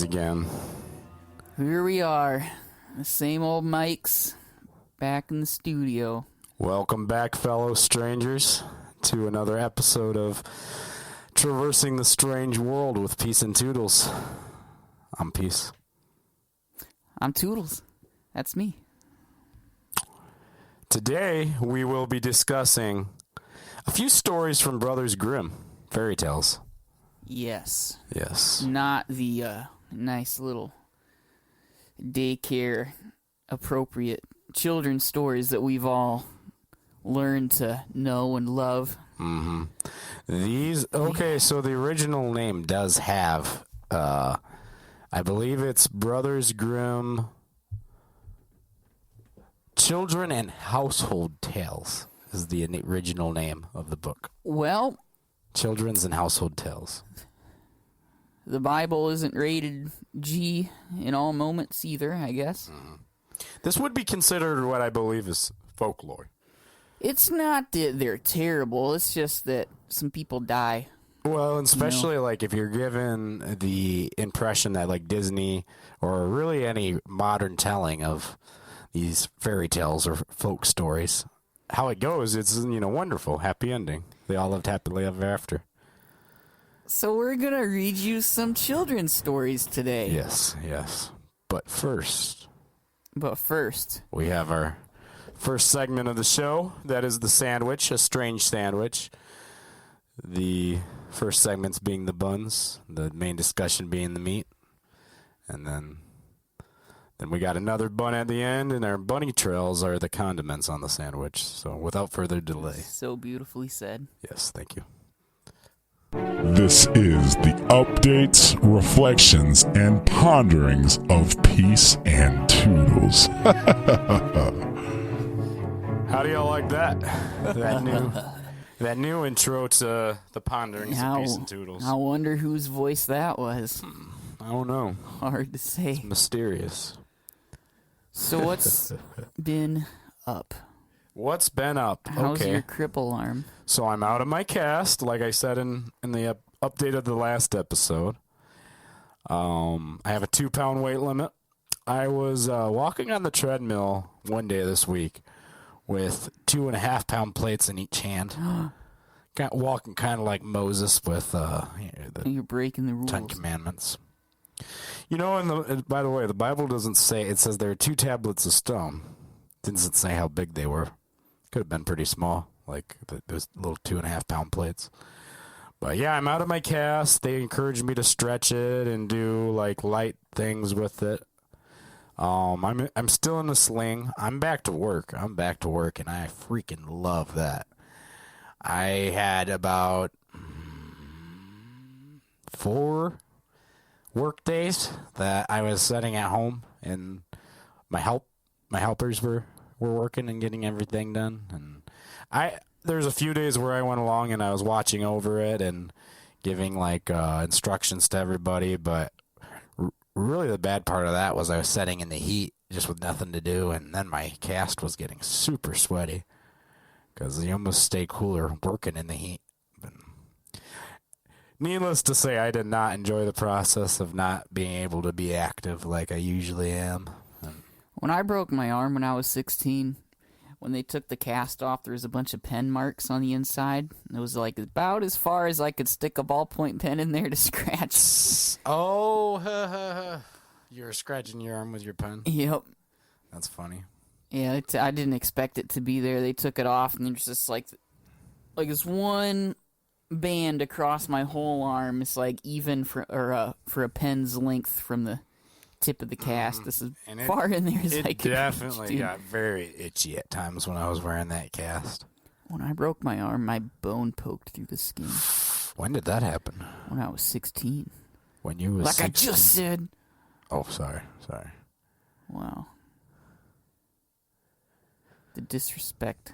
again. Here we are, the same old mics, back in the studio. Welcome back, fellow strangers, to another episode of Traversing the Strange World with Peace and Toodles. I'm Peace. I'm Toodles. That's me. Today, we will be discussing a few stories from Brothers Grimm, Fairytales. Yes. Yes. Not the nice little daycare appropriate children's stories that we've all learned to know and love. Mm-hmm. So the original name does have, I believe it's Brothers Grimm Children and Household Tales is the original name of the book. Well, Children's and Household Tales. The Bible isn't rated G in all moments either, I guess. Mm-hmm. This would be considered what I believe is folklore. It's not that they're terrible, it's just that some people die. Well, especially like if you're given the impression that like Disney or really any modern telling of these fairy tales or folk stories, how it goes, it's, wonderful, happy ending. They all lived happily ever after. So we're going to read you some children's stories today. Yes. But first, we have our first segment of the show. That is the sandwich, a strange sandwich. The first segment's being the buns, the main discussion being the meat. And then we got another bun at the end, and our bunny trails are the condiments on the sandwich. So without further delay. So beautifully said. Yes, thank you. This is the updates, reflections, and ponderings of Peace and Toodles. How do y'all like that? That new intro to the ponderings of Peace and Toodles. I wonder whose voice that was. I don't know. Hard to say. It's mysterious. So what's been up? What's been up? How's your cripple arm? So I'm out of my cast, like I said in the update of the last episode. I have a 2-pound weight limit. I was walking on the treadmill one day this week with 2.5-pound plates in each hand. Walking kind of like Moses with You're breaking the rules. 10 Commandments. And by the way, the Bible doesn't say, it says there are 2 tablets of stone. Didn't say how big they were. Could have been pretty small, like those little 2.5-pound plates. But yeah, I'm out of my cast. They encouraged me to stretch it and do like light things with it. I'm still in the sling. I'm back to work, and I freaking love that. I had about 4 work days that I was sitting at home, and my helpers were working and getting everything done. And there's a few days where I went along and I was watching over it and giving like instructions to everybody. But really the bad part of that was I was sitting in the heat just with nothing to do. And then my cast was getting super sweaty because you almost stay cooler working in the heat. But needless to say, I did not enjoy the process of not being able to be active like I usually am. When I broke my arm when I was 16, when they took the cast off, there was a bunch of pen marks on the inside. It was like about as far as I could stick a ballpoint pen in there to scratch. Oh, you were scratching your arm with your pen? Yep. That's funny. Yeah, I didn't expect it to be there. They took it off, and there's just like this one band across my whole arm. It's like even for a pen's length from the tip of the cast. This is far in there as I could. It definitely got very itchy at times when I was wearing that cast. When I broke my arm, my bone poked through the skin. When did that happen? When I was 16. When you was like 16? I just said. Oh, sorry. Wow. The disrespect.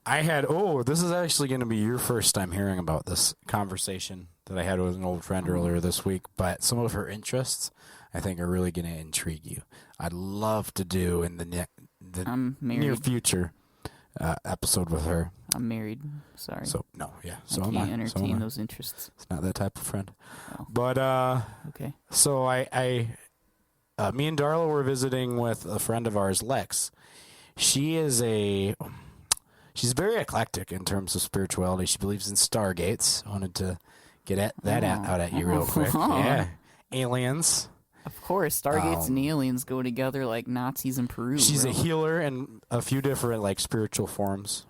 This is actually going to be your first time hearing about this conversation that I had with an old friend earlier this week, but some of her interests I think are really going to intrigue you. I'd love to do in the near future episode with her. I'm married. Sorry. So no, yeah. I So am can't I. entertain those interests. It's not that type of friend. Oh. But Okay. so me and Darla were visiting with a friend of ours, Lex. She's very eclectic in terms of spirituality. She believes in stargates. I wanted to get out at you real quick. Yeah, aliens. Of course, stargates and aliens go together like Nazis in Peru. She's a healer in a few different like spiritual forms.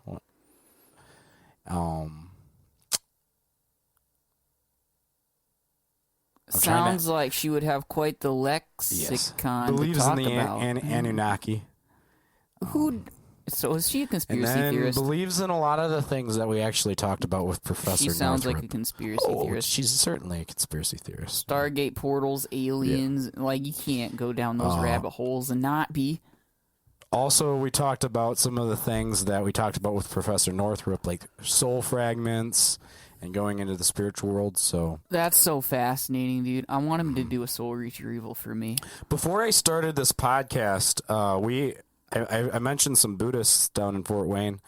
Sounds like she would have quite the lexicon believes to talk in the about. Anunnaki. So is she a And conspiracy then theorist? believes in a lot of the things that we actually talked about with Professor She sounds Northrup. like a conspiracy theorist. She's certainly a conspiracy theorist. Stargate portals, aliens, like you can't go down those rabbit holes and not be. Also, we talked about some of the things that we talked about with Professor Northrup, like soul fragments and going into the spiritual world. So That's so fascinating, dude. I want him to do a soul retrieval for me. before I started this podcast, I mentioned some Buddhists down in Fort Wayne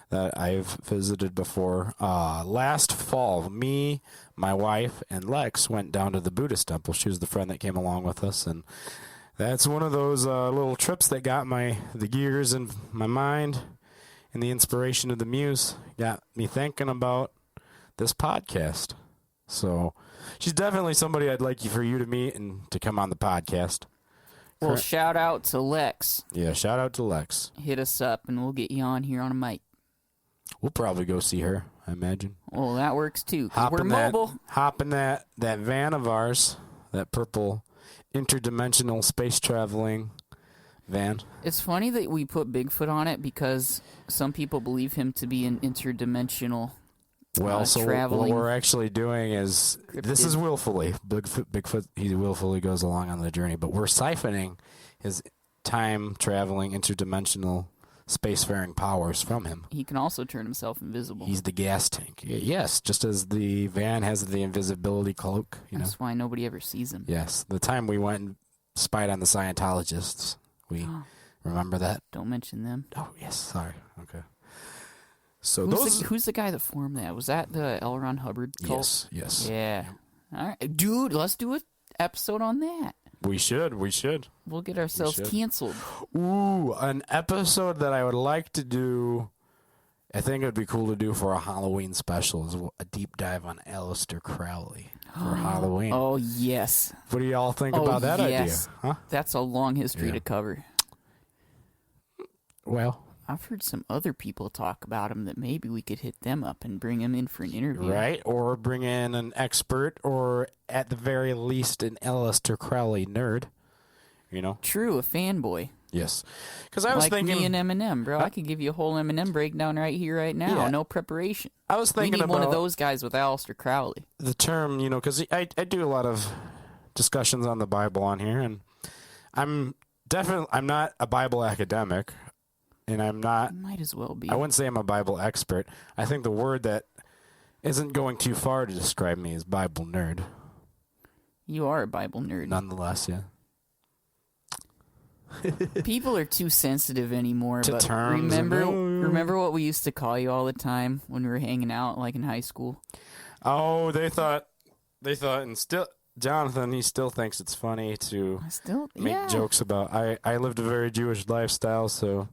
that I've visited before. Last fall, me, my wife, and Lex went down to the Buddhist temple. She was the friend that came along with us, and that's one of those little trips that got the gears in my mind, and the inspiration of the muse got me thinking about this podcast. So she's definitely somebody I'd like for you to meet and to come on the podcast. Well, shout out to Lex. Yeah, shout out to Lex. Hit us up and we'll get you on here on a mic. We'll probably go see her, I imagine. Well, that works too. 'Cause we're mobile. Hop in that van of ours, that purple interdimensional space traveling van. It's funny that we put Bigfoot on it because some people believe him to be an interdimensional Well, so what traveling we're actually doing is, this is willfully. Bigfoot, he willfully goes along on the journey, but we're siphoning his time-traveling, interdimensional, spacefaring powers from him. He can also turn himself invisible. He's the gas tank. Yes, just as the van has the invisibility cloak. That's why nobody ever sees him. Yes, the time we went and spied on the Scientologists, we remember that? Don't mention them. Oh, yes, sorry. Okay. So who's the guy that formed that? Was that the L. Ron Hubbard cult? Yes. Yeah. All right. Dude, let's do an episode on that. We should. We'll get ourselves canceled. Ooh, an episode that I would like to do, I think it would be cool to do for a Halloween special, is a deep dive on Aleister Crowley for Halloween. Oh, yes. What do y'all think about that idea? Huh? That's a long history to cover. Well, I've heard some other people talk about him that maybe we could hit them up and bring him in for an interview. right? Or bring in an expert, or at the very least an Aleister Crowley nerd. True, a fanboy. Yes. Because I was thinking, me and Eminem, bro. I could give you a whole Eminem breakdown right here, right now. Yeah. No preparation. I was thinking we need about one of those guys with Aleister Crowley. the term, because I do a lot of discussions on the Bible on here, and I'm not a Bible academic. And I'm not... Might as well be. I wouldn't say I'm a Bible expert. I think the word that isn't going too far to describe me is Bible nerd. You are a Bible nerd. Nonetheless, yeah. People are too sensitive anymore. To but terms. Remember what we used to call you all the time when we were hanging out, like in high school? Oh, they thought, and still... Jonathan, he still thinks it's funny to make jokes about... I lived a very Jewish lifestyle, so...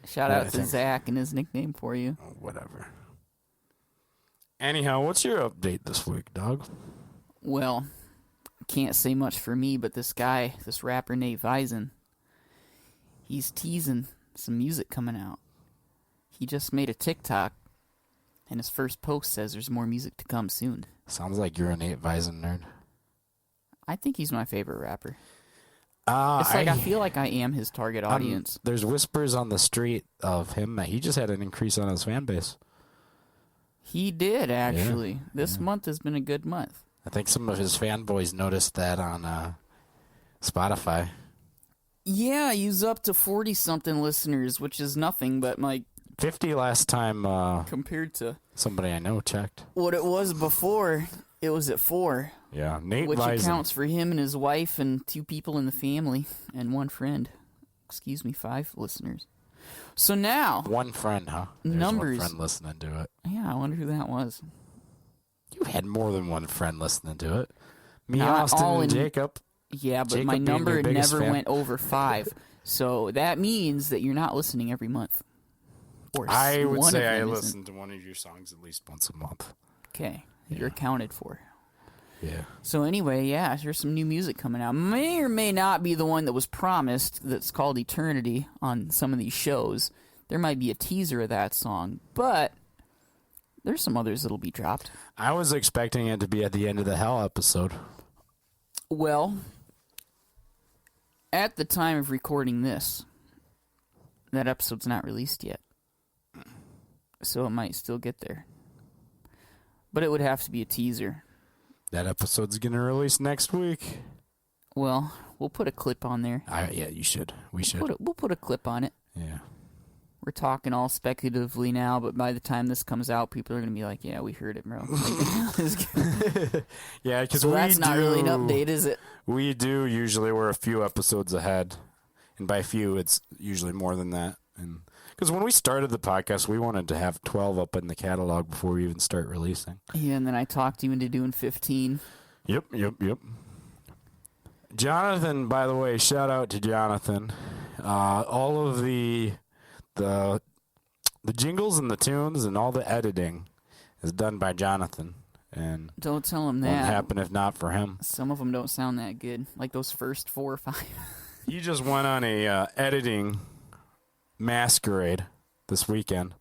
Shout out to Zach and his nickname for you. Whatever. Anyhow, what's your update this week, dog? Well, can't say much for me, but this rapper Nate Vison, he's teasing some music coming out. He just made a TikTok, and his first post says there's more music to come soon. Sounds like you're a Nate Vison nerd. I think he's my favorite rapper. I feel like I am his target audience. There's whispers on the street of him that he just had an increase on his fan base. He did, actually. Yeah. This month has been a good month. I think some of his fanboys noticed that on Spotify. Yeah, he's up to 40-something listeners, which is nothing, but 50 last time compared to somebody I know checked. What it was before, it was at 4. Yeah, Nate Which Vison. accounts for him and his wife and 2 people in the family and 1 friend. 5 listeners. So now, One friend, huh? There's numbers. one friend listening to it. Yeah, I wonder who that was. You had more than one friend listening to it. Me, Not Austin, all and in- Jacob. Yeah, but Jacob my being your number biggest never fan. went over 5. So that means that you're not listening every month. Or I would one say of I them isn't. listen to one of your songs at least once a month. Okay, Yeah. you're accounted for. Yeah. So anyway, yeah, there's some new music coming out. May or may not be the one that was promised that's called Eternity on some of these shows. There might be a teaser of that song, but there's some others that'll be dropped. I was expecting it to be at the end of the Hell episode. Well, at the time of recording this, that episode's not released yet. So it might still get there. But it would have to be a teaser. That episode's going to release next week. Well, we'll put a clip on there. Yeah, you should. We should. We'll put a clip on it. Yeah. We're talking all speculatively now, but by the time this comes out, people are going to be like, yeah, we heard it, bro. Yeah, because So that's not really an update, is it? We do usually. We're a few episodes ahead. And by few, it's usually more than that. And because when we started the podcast, we wanted to have 12 up in the catalog before we even start releasing. Yeah, and then I talked you into doing 15. Yep. Jonathan, by the way, shout out to Jonathan. All of the jingles and the tunes and all the editing is done by Jonathan. And Don't tell him won't that. happen if not for him. Some of them don't sound that good, like those first 4 or 5. He just went on a editing masquerade this weekend,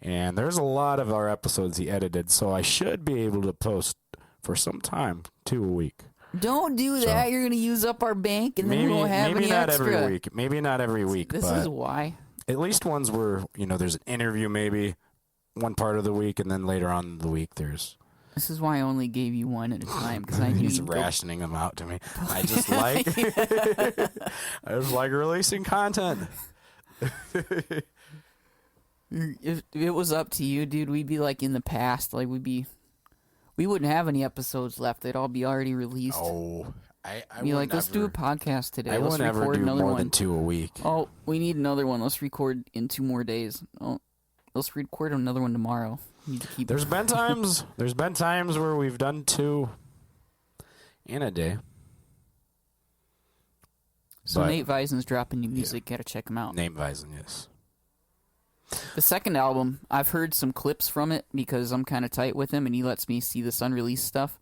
and there's a lot of our episodes he edited, so I should be able to post for some time, 2 a week. Don't do that. You're going to use up our bank, and then we won't have maybe any not extra. every week. Maybe not every week, This but is why. at least ones where there's an interview, maybe one part of the week, and then later on in the week there's. This is why I only gave you one at a time, because I knew He's you'd go. rationing them out to me. I just like I just like releasing content. If it was up to you, dude, we'd be like in the past. Like we wouldn't have any episodes left. They'd all be already released. Oh, I be like, would let's do a never- podcast today. I Let's won't ever record do another more one. than 2 a week. Oh, we need another one. Let's record in 2 more days. Oh, let's record another one tomorrow. Need to keep There's been times where we've done 2 in a day. So but- Nate Weisen's dropping new music. Gotta check him out. Name Weizen, yes. The second album, I've heard some clips from it because I'm kind of tight with him, and he lets me see this unreleased stuff.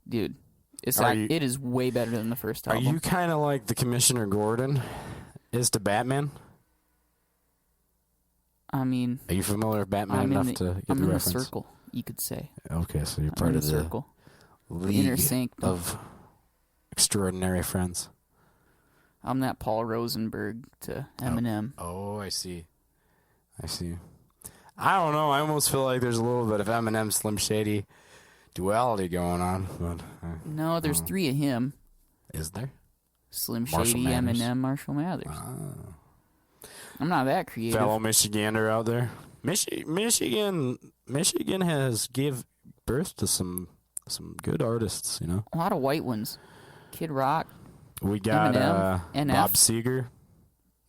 Dude, it is way better than the first Are album. you kind of like the Commissioner Gordon is to Batman? I mean, Are you familiar with Batman I'm enough in to get I'm the in reference? the circle, you could say. Okay, so you're I'm part in of the circle. the inner League sanctum. of Extraordinary Friends. I'm that Paul Rosenberg to Eminem. Oh, I see. I don't know. I almost feel like there's a little bit of Eminem Slim Shady duality going on. But No, there's 3 of him. is there? Slim Marshall Shady, Mathers. Eminem, Marshall Mathers. Oh. I'm not that creative. Fellow Michigander out there. Michigan has gave birth to some good artists, A lot of white ones. Kid Rock. We got Eminem, NF. Bob Seger.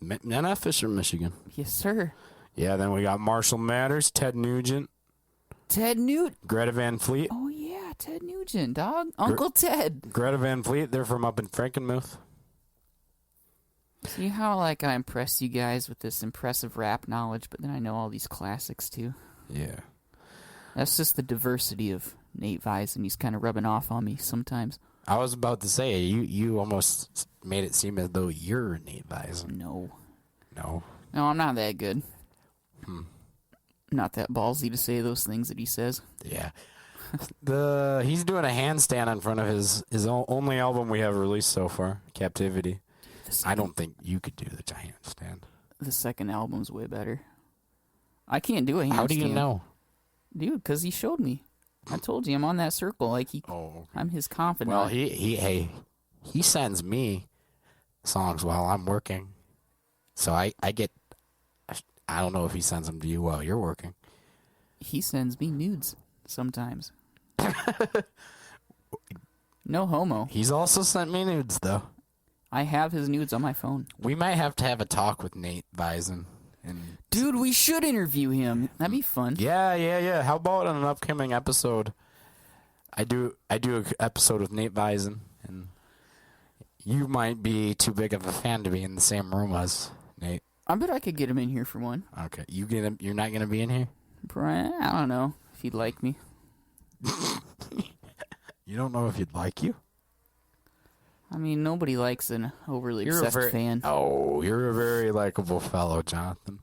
NF is from Michigan. Yes, sir. Yeah, then we got Marshall Mathers, Ted Nugent, Ted Nugent. Greta Van Fleet. Oh, yeah, Ted Nugent, dog. Uncle Ted. Greta Van Fleet, they're from up in Frankenmuth. See how, I impress you guys with this impressive rap knowledge, but then I know all these classics, too. Yeah. That's just the diversity of Nate Weiss, and he's kind of rubbing off on me sometimes. I was about to say, you almost made it seem as though you're Nate Bison. No, No. I'm not that good. Not that ballsy to say those things that he says. Yeah. He's doing a handstand in front of his only album we have released so far, Captivity. I don't think you could do the handstand. The second album's way better. I can't do a handstand. How do you know? Dude, because he showed me. I told you I'm on that circle. Okay. I'm his confidant. Well, he sends me songs while I'm working, so I get. I don't know if he sends them to you while you're working. He sends me nudes sometimes. No homo. He's also sent me nudes, though. I have his nudes on my phone. We might have to have a talk with Nate Bison And Dude, we should interview him. That'd be fun. yeah. How about on an upcoming episode? I do an episode with Nate Bison, and you might be too big of a fan to be in the same room as Nate. I bet I could get him in here for one. Okay, you're not gonna be in here. Brian, I don't know if he'd like me. You don't know if he'd like you? I mean, nobody likes an overly obsessed fan. Oh, you're a very likable fellow, Jonathan.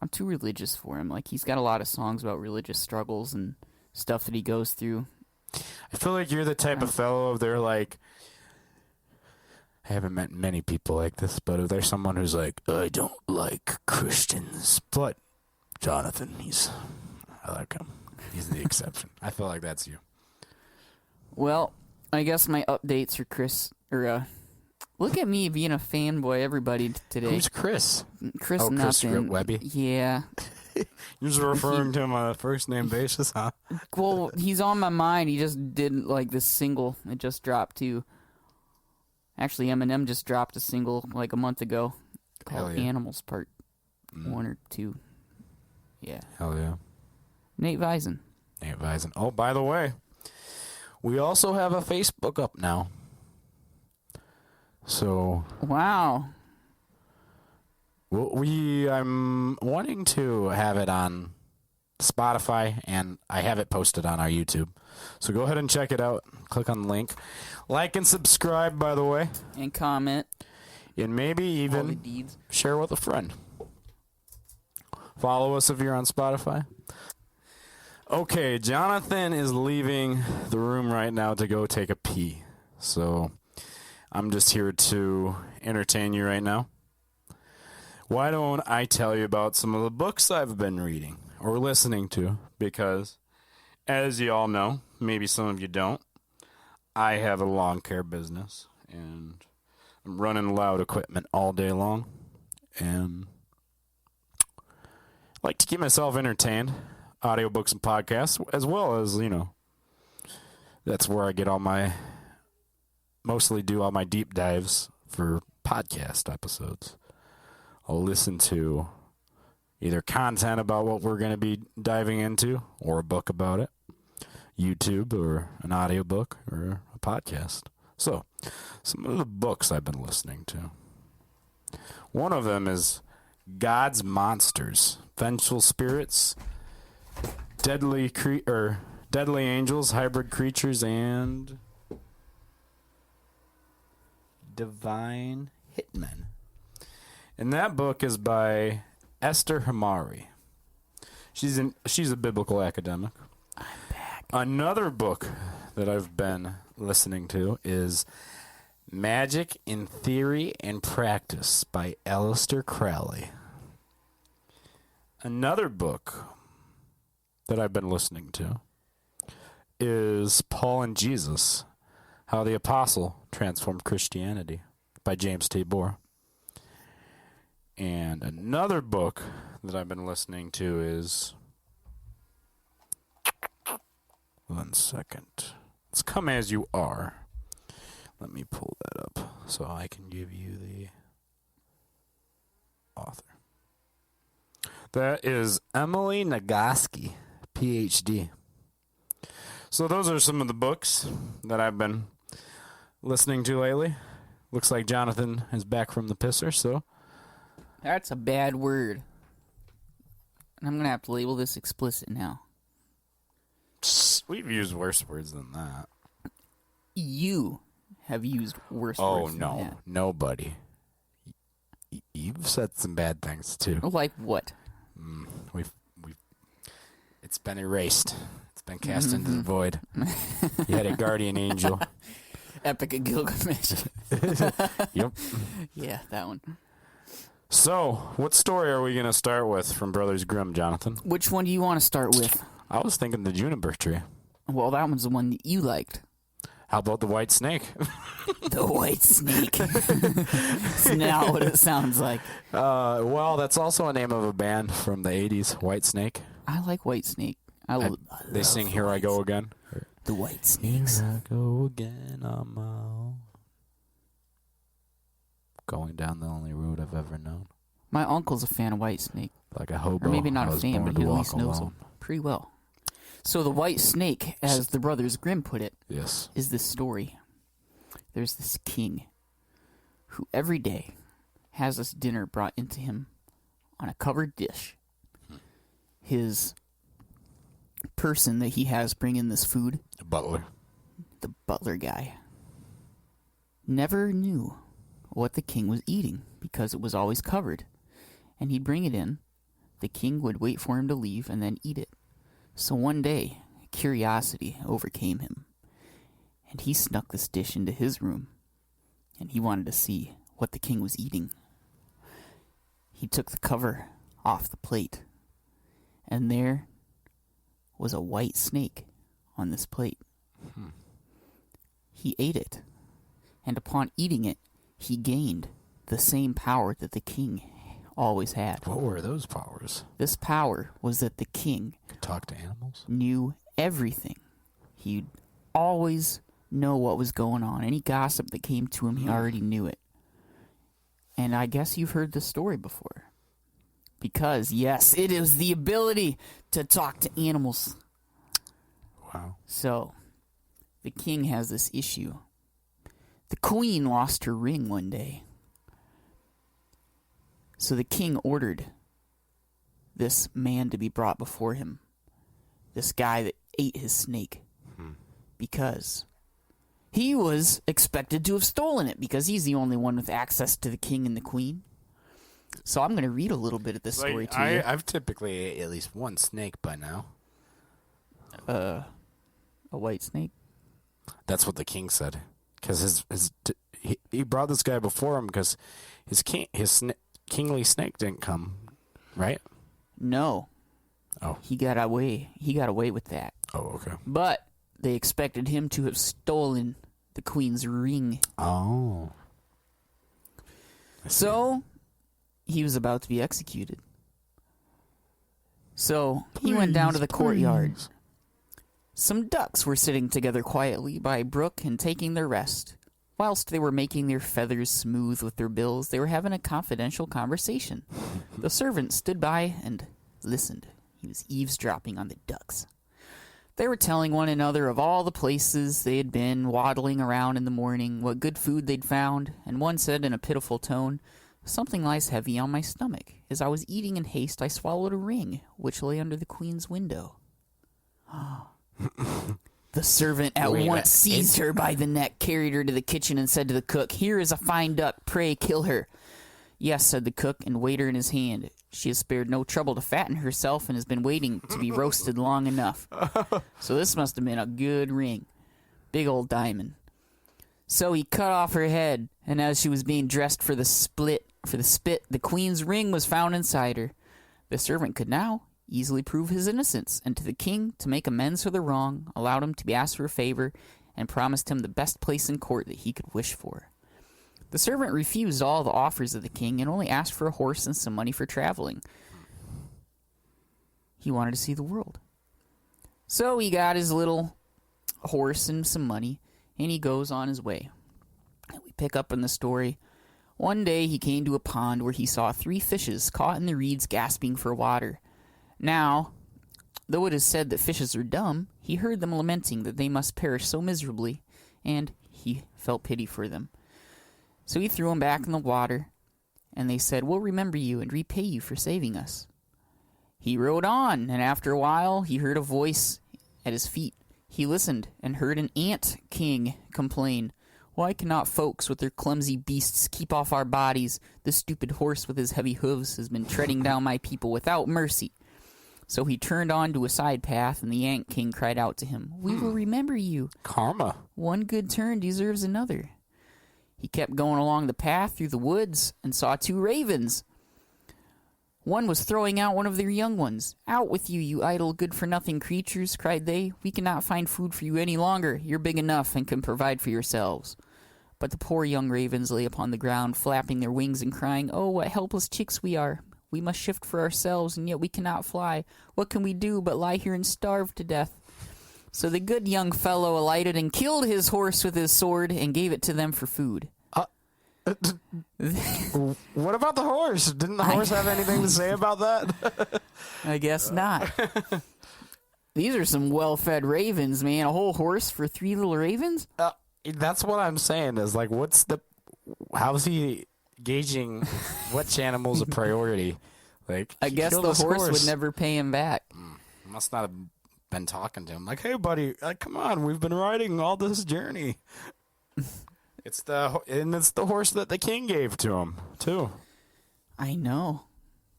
I'm too religious for him. Like, he's got a lot of songs about religious struggles and stuff that he goes through. I feel like you're the type of fellow, they're like, I haven't met many people like this, but if there's someone who's like, I don't like Christians, but Jonathan, I like him. He's the exception. I feel like that's you. Well, I guess my updates are Chris, look at me being a fanboy, everybody, today. Who's Chris? Chris Chris nothing. Webby? Yeah. You're just referring to him on a first name basis, huh? Well, he's on my mind. He just did, like, this single. It just dropped, too. Actually, Eminem just dropped a single, like, a month ago called Animals Part 1 or 2. Yeah. Hell yeah. Nate Bison. Oh, by the way, we also have a Facebook up now. So. Wow. I'm wanting to have it on Spotify, and I have it posted on our YouTube. So go ahead and check it out. Click on the link. Like and subscribe, by the way. And comment. And maybe even share with a friend. Follow us if you're on Spotify. Okay, Jonathan is leaving the room right now to go take a pee. So I'm just here to entertain you right now. Why don't I tell you about some of the books I've been reading or listening to? Because, as you all know, maybe some of you don't, I have a lawn care business, and I'm running loud equipment all day long, and I like to keep myself entertained, audiobooks and podcasts, as well as, that's where I get mostly do all my deep dives for podcast episodes. I'll listen to either content about what we're going to be diving into or a book about it, YouTube or an audiobook or a podcast. So, some of the books I've been listening to. One of them is God's Monsters, Vengeful Spirits, Deadly Angels, Hybrid Creatures, and Divine Hitmen. And that book is by Esther Hamari. She's a biblical academic. I'm back. Another book that I've been listening to is Magic in Theory and Practice by Aleister Crowley. Another book that I've been listening to is Paul and Jesus, How the Apostle Transformed Christianity by James Tabor. And another book that I've been listening to is... One second. It's Come As You Are. Let me pull that up so I can give you the author. That is Emily Nagoski, PhD. So those are some of the books that I've been listening to lately. Looks like Jonathan is back from the pisser, so... That's a bad word. And I'm going to have to label this explicit now. We've used worse words than that. You have used worse words than that. Oh, no. Nobody. You've said some bad things, too. Like what? It's been erased. It's been cast into the void. You had a guardian angel. Epic of Gilgamesh. Yep. Yeah, that one. So, what story are we going to start with from Brothers Grimm, Jonathan? Which one do you want to start with? I was thinking the Juniper Tree. Well, that one's the one that you liked. How about the White Snake? The White Snake. It's not what it sounds like. Well, that's also a name of a band from the 80s, White Snake. I like White Snake. They sing Here I Go Again. The White Snakes. Here I go again on my own. Going down the only road I've ever known. My uncle's a fan of White Snake. Like a hobo. Or maybe not I a was fan, born but to he at walk least knows alone. them pretty well. So the white snake, as the Brothers Grimm put it, Yes. is this story. There's this king who every day has this dinner brought into him on a covered dish. His person that he has bringing this food, A butler. the butler guy, never knew what the king was eating because it was always covered. And he'd bring it in. The king would wait for him to leave and then eat it. So one day, curiosity overcame him, and he snuck this dish into his room, and he wanted to see what the king was eating. He took the cover off the plate, and there was a white snake on this plate. He ate it, and upon eating it, he gained the same power that the king always had. What were those powers? This power was that the king Could talk to animals? knew everything. He'd always know what was going on. Any gossip that came to him, he already knew it. And I guess you've heard this story before. Because, yes, it is the ability to talk to animals. Wow. So, the king has this issue. The queen lost her ring one day. So the king ordered this man to be brought before him. This guy that ate his snake. Because he was expected to have stolen it, because he's the only one with access to the king and the queen. So I'm going to read a little bit of this story to you. I've typically ate at least one snake by now. A white snake? That's what the king said. Because he brought this guy before him because his kingly snake didn't come, right? No. Oh. He got away with that. Oh, okay. But they expected him to have stolen the queen's ring. Oh. So he was about to be executed. So he went down to the courtyard. Some ducks were sitting together quietly by a brook and taking their rest. Whilst they were making their feathers smooth with their bills, they were having a confidential conversation. The servant stood by and listened. He was eavesdropping on the ducks. They were telling one another of all the places they had been, waddling around in the morning, what good food they'd found, and one said in a pitiful tone, "Something lies heavy on my stomach. As I was eating in haste, I swallowed a ring, which lay under the queen's window." The servant at once seized her by the neck, carried her to the kitchen, and said to the cook, "Here is a fine duck. Pray kill her." "Yes," said the cook, and weighed her in his hand. "She has spared no trouble to fatten herself and has been waiting to be roasted long enough." So this must have been a good ring. Big old diamond. So he cut off her head, and as she was being dressed for the spit, the queen's ring was found inside her. The servant could now easily prove his innocence, and to the king, to make amends for the wrong, allowed him to be asked for a favor, and promised him the best place in court that he could wish for. The servant refused all the offers of the king and only asked for a horse and some money for traveling. He wanted to see the world. So he got his little horse and some money, and he goes on his way. We pick up in the story. One day he came to a pond where he saw 3 fishes caught in the reeds gasping for water. Now, though it is said that fishes are dumb, he heard them lamenting that they must perish so miserably, and he felt pity for them. So he threw them back in the water, and they said, "We'll remember you and repay you for saving us." He rode on, and after a while he heard a voice at his feet. He listened and heard an ant king complain, "Why cannot folks with their clumsy beasts keep off our bodies? The stupid horse with his heavy hooves has been treading down my people without mercy." So he turned on to a side path, and the ant king cried out to him, "We will remember you. Karma. One good turn deserves another." He kept going along the path through the woods and saw 2 ravens. One was throwing out one of their young ones. "Out with you, you idle, good-for-nothing creatures," cried they. "We cannot find food for you any longer. You're big enough and can provide for yourselves." But the poor young ravens lay upon the ground, flapping their wings and crying, "Oh, what helpless chicks we are. We must shift for ourselves, and yet we cannot fly. What can we do but lie here and starve to death?" So the good young fellow alighted and killed his horse with his sword and gave it to them for food. What about the horse? Didn't the horse have anything to say about that? I guess not. These are some well-fed ravens, man. A whole horse for 3 little ravens? That's what I'm saying is, like, how's he gauging which animal's a priority? Like, I guess the horse would never pay him back. Must not have been talking to him. Like, hey, buddy, come on. We've been riding all this journey. It's the horse that the king gave to him, too. I know.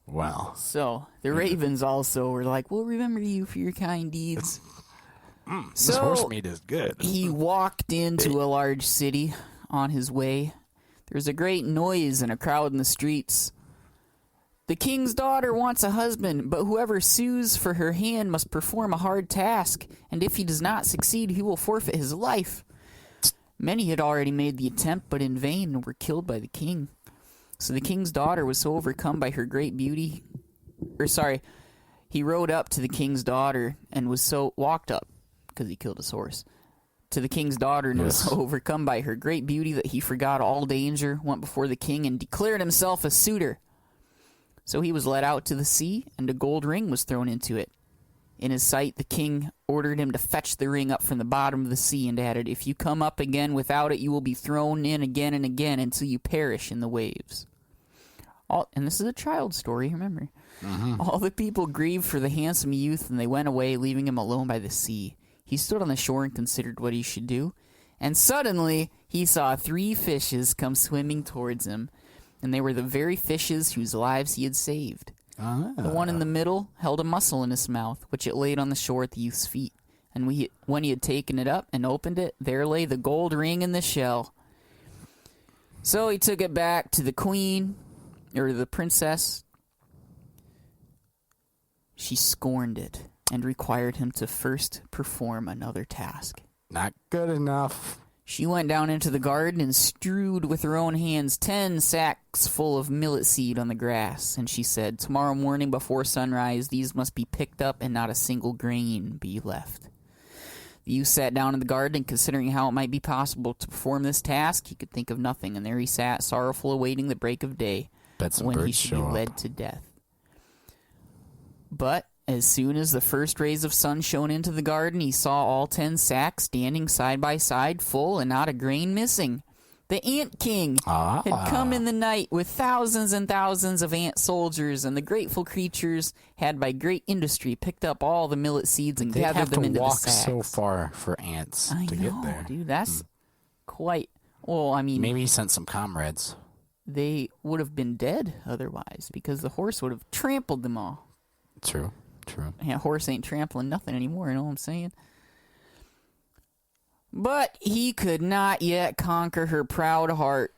Wow. So, the ravens also were like, we'll remember you for your kind deeds. This horse meat is good. He walked into a large city on his way. There was a great noise and a crowd in the streets. The king's daughter wants a husband, but whoever sues for her hand must perform a hard task, and if he does not succeed, he will forfeit his life. Many had already made the attempt, but in vain, and were killed by the king. So the king's daughter was so overcome by her great beauty, he rode up to the king's daughter and walked up, because he killed his horse, to the king's daughter and was so overcome by her great beauty that he forgot all danger, went before the king, and declared himself a suitor. So he was led out to the sea, and a gold ring was thrown into it. In his sight, the king ordered him to fetch the ring up from the bottom of the sea, and added, if you come up again without it, you will be thrown in again and again until you perish in the waves. And this is a child story, remember. Mm-hmm. All the people grieved for the handsome youth, and they went away, leaving him alone by the sea. He stood on the shore and considered what he should do. And suddenly, he saw 3 fishes come swimming towards him, and they were the very fishes whose lives he had saved. The one in the middle held a mussel in his mouth, which it laid on the shore at the youth's feet. And when he had taken it up and opened it, there lay the gold ring in the shell. So he took it back to the queen, or the princess. She scorned it and required him to first perform another task. Not good enough. She went down into the garden and strewed with her own hands 10 sacks full of millet seed on the grass. And she said, tomorrow morning before sunrise, these must be picked up and not a single grain be left. The youth sat down in the garden, and considering how it might be possible to perform this task, he could think of nothing. And there he sat, sorrowful, awaiting the break of day, when he should be led to death. But as soon as the first rays of sun shone into the garden, he saw all 10 sacks standing side by side, full and not a grain missing. The Ant King had come in the night with thousands and thousands of ant soldiers, and the grateful creatures had by great industry picked up all the millet seeds and gathered them into the sacks. They'd have to walk so far for ants to get there. Dude, that's quite... Well, I mean... Maybe he sent some comrades. They would have been dead otherwise, because the horse would have trampled them all. True. Yeah, horse ain't trampling nothing anymore, you know what I'm saying? But he could not yet conquer her proud heart.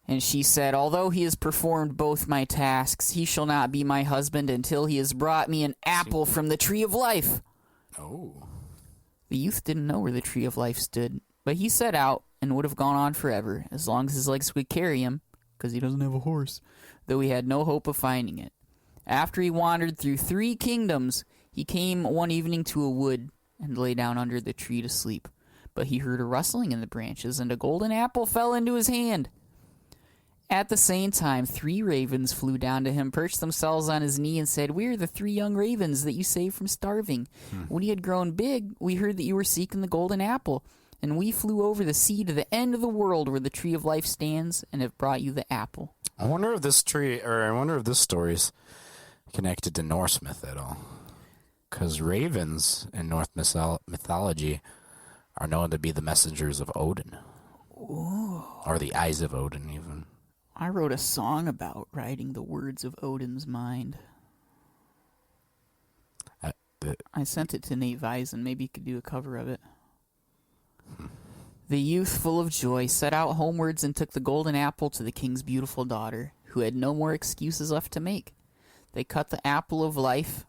And she said, although he has performed both my tasks, he shall not be my husband until he has brought me an apple from the tree of life. Oh. The youth didn't know where the tree of life stood, but he set out and would have gone on forever, as long as his legs could carry him, because he doesn't have a horse, though he had no hope of finding it. After he wandered through 3 kingdoms, he came one evening to a wood and lay down under the tree to sleep. But he heard a rustling in the branches, and a golden apple fell into his hand. At the same time, 3 ravens flew down to him, perched themselves on his knee, and said, we are the 3 young ravens that you saved from starving. When you had grown big, we heard that you were seeking the golden apple, and we flew over the sea to the end of the world where the tree of life stands, and have brought you the apple. I wonder if this story's connected to Norse myth at all. Because ravens in Norse mythology are known to be the messengers of Odin. Ooh. Or the eyes of Odin, even. I wrote a song about writing the words of Odin's mind. I sent it to Nate Visen. Maybe he could do a cover of it. The youth, full of joy, set out homewards and took the golden apple to the king's beautiful daughter, who had no more excuses left to make. They cut the apple of life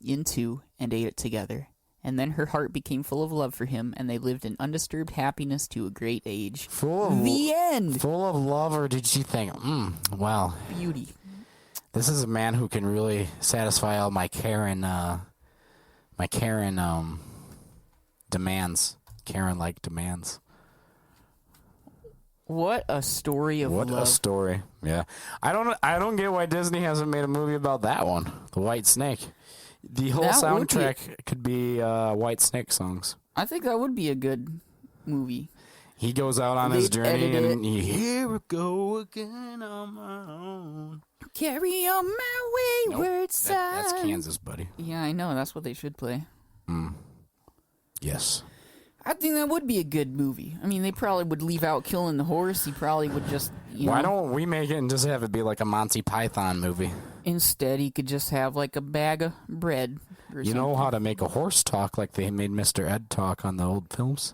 in 2 and ate it together. And then her heart became full of love for him, and they lived in undisturbed happiness to a great age. The end! Full of love, or did she think, wow. Beauty. This is a man who can really satisfy all my Karen demands. Karen-like demands. What a story of What love. a story. Yeah. I don't get why Disney hasn't made a movie about that one. The White Snake. The whole That would be- soundtrack could be White Snake songs. I think that would be a good movie. He goes out on his They'd journey edit and here we go again on my own. Carry on my wayward son. That's Kansas, buddy. Yeah, I know. That's what they should play. Yes. I think that would be a good movie. I mean, they probably would leave out killing the horse. He probably would just, Why don't we make it and just have it be like a Monty Python movie? Instead, he could just have like a bag of bread or You know how to make a horse talk like they made Mr. Ed talk on the old films?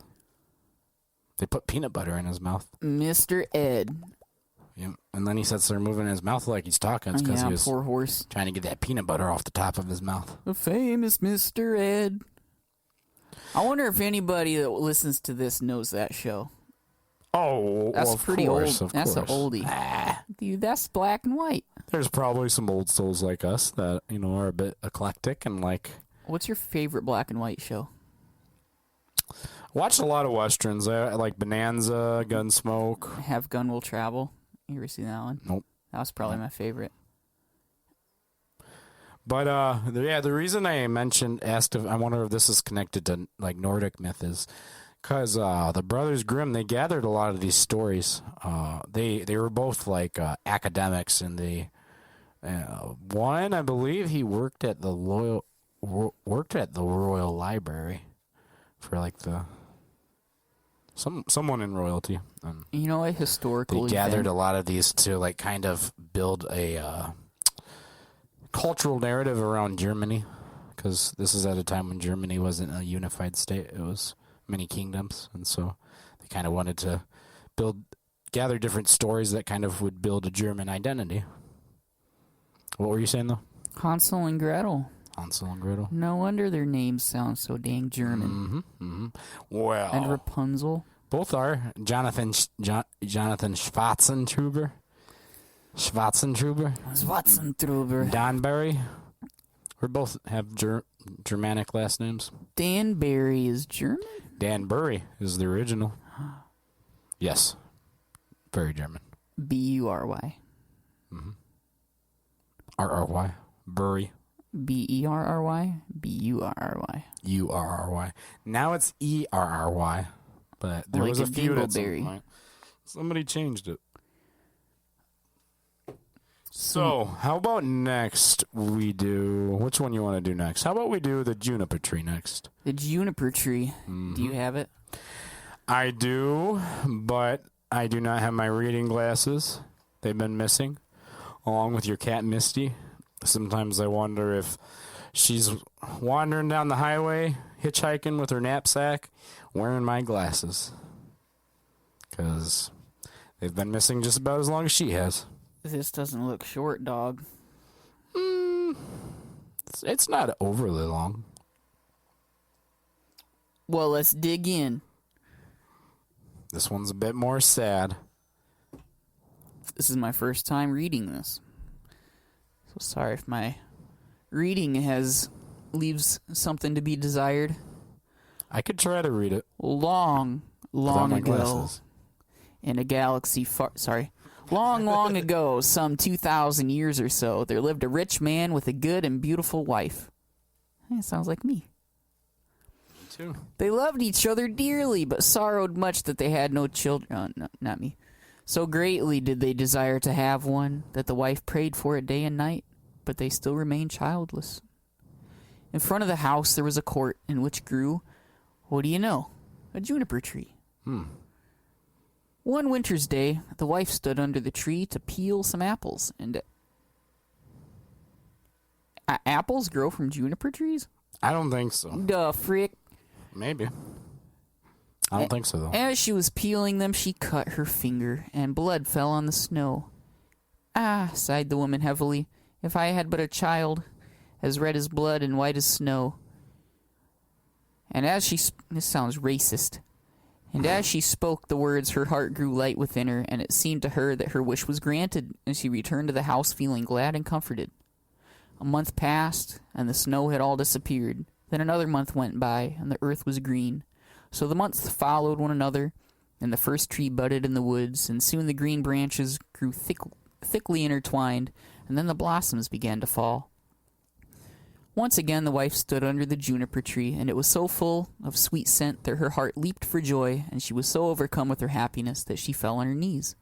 They put peanut butter in his mouth. Mr. Ed. Yeah. And then he starts moving in his mouth like he's talking. It's because Yeah, he was poor horse. trying to get that peanut butter off the top of his mouth. The famous Mr. Ed. I wonder if anybody that listens to this knows that show. Oh, That's well, of pretty course, old. of That's an course. oldie. Dude, that's black and white. There's probably some old souls like us that, are a bit eclectic and like... What's your favorite black and white show? Watched a lot of Westerns. I like Bonanza, Gunsmoke. Have Gun Will Travel. You ever seen that one? Nope. That was probably my favorite. But the reason I asked if I wonder if this is connected to like Nordic myth is because the Brothers Grimm, they gathered a lot of these stories. They were both like academics, and one I believe he worked at the Royal Library for like someone in royalty. You know, a historical They gathered event. a lot of these to like kind of build a cultural narrative around Germany, because this is at a time when Germany wasn't a unified state. It was many kingdoms, and so they kind of wanted to gather different stories that kind of would build a German identity. What were you saying, though? Hansel and Gretel. Hansel and Gretel. No wonder their names sound so dang German. Well, And Rapunzel. both are Jonathan Schwarzentruber. Schwarzentruber. Donberry. We both have Germanic last names. Danbury is German? Danbury is the original. Yes. Very German. B-U-R-Y. R-R-Y. Bury. B-E-R-R-Y? B-U-R-R-Y. U-R-R-Y. Now it's E-R-R-Y. But there Like was a a feud at some dingleberry. point. Somebody changed it. So, how about next we do... Which one you want to do next? How about we do the Juniper Tree next? The Juniper Tree. Do you have it? I do, but I do not have my reading glasses. They've been missing, along with your cat Misty. Sometimes I wonder if she's wandering down the highway, hitchhiking with her knapsack, wearing my glasses. Because they've been missing just about as long as she has. This doesn't look short, dog. It's not overly long. Well, let's dig in. This one's a bit more sad. This is my first time reading this. So sorry if my reading leaves something to be desired. I could try to read it Long without my ago, glasses. in a galaxy long ago, some 2,000 years or so, there lived a rich man with a good and beautiful wife. It sounds like me. Me too. They loved each other dearly, but sorrowed much that they had no children. Oh, no, not me. So greatly did they desire to have one, that the wife prayed for it day and night, but they still remained childless. In front of the house there was a court in which grew, what do you know, a juniper tree. One winter's day, the wife stood under the tree to peel some apples, and apples grow from juniper trees? I don't think so. Duh, frick. Maybe. I don't think so, though. As she was peeling them, she cut her finger, and blood fell on the snow. Ah, sighed the woman heavily, if I had but a child, as red as blood and white as snow. And as she... This sounds racist. And as she spoke the words, her heart grew light within her, and it seemed to her that her wish was granted, and she returned to the house feeling glad and comforted. A month passed, and the snow had all disappeared. Then another month went by, and the earth was green. So the months followed one another, and the first tree budded in the woods, and soon the green branches grew thickly intertwined, and then the blossoms began to fall. Once again the wife stood under the juniper tree, and it was so full of sweet scent that her heart leaped for joy, and she was so overcome with her happiness that she fell on her knees.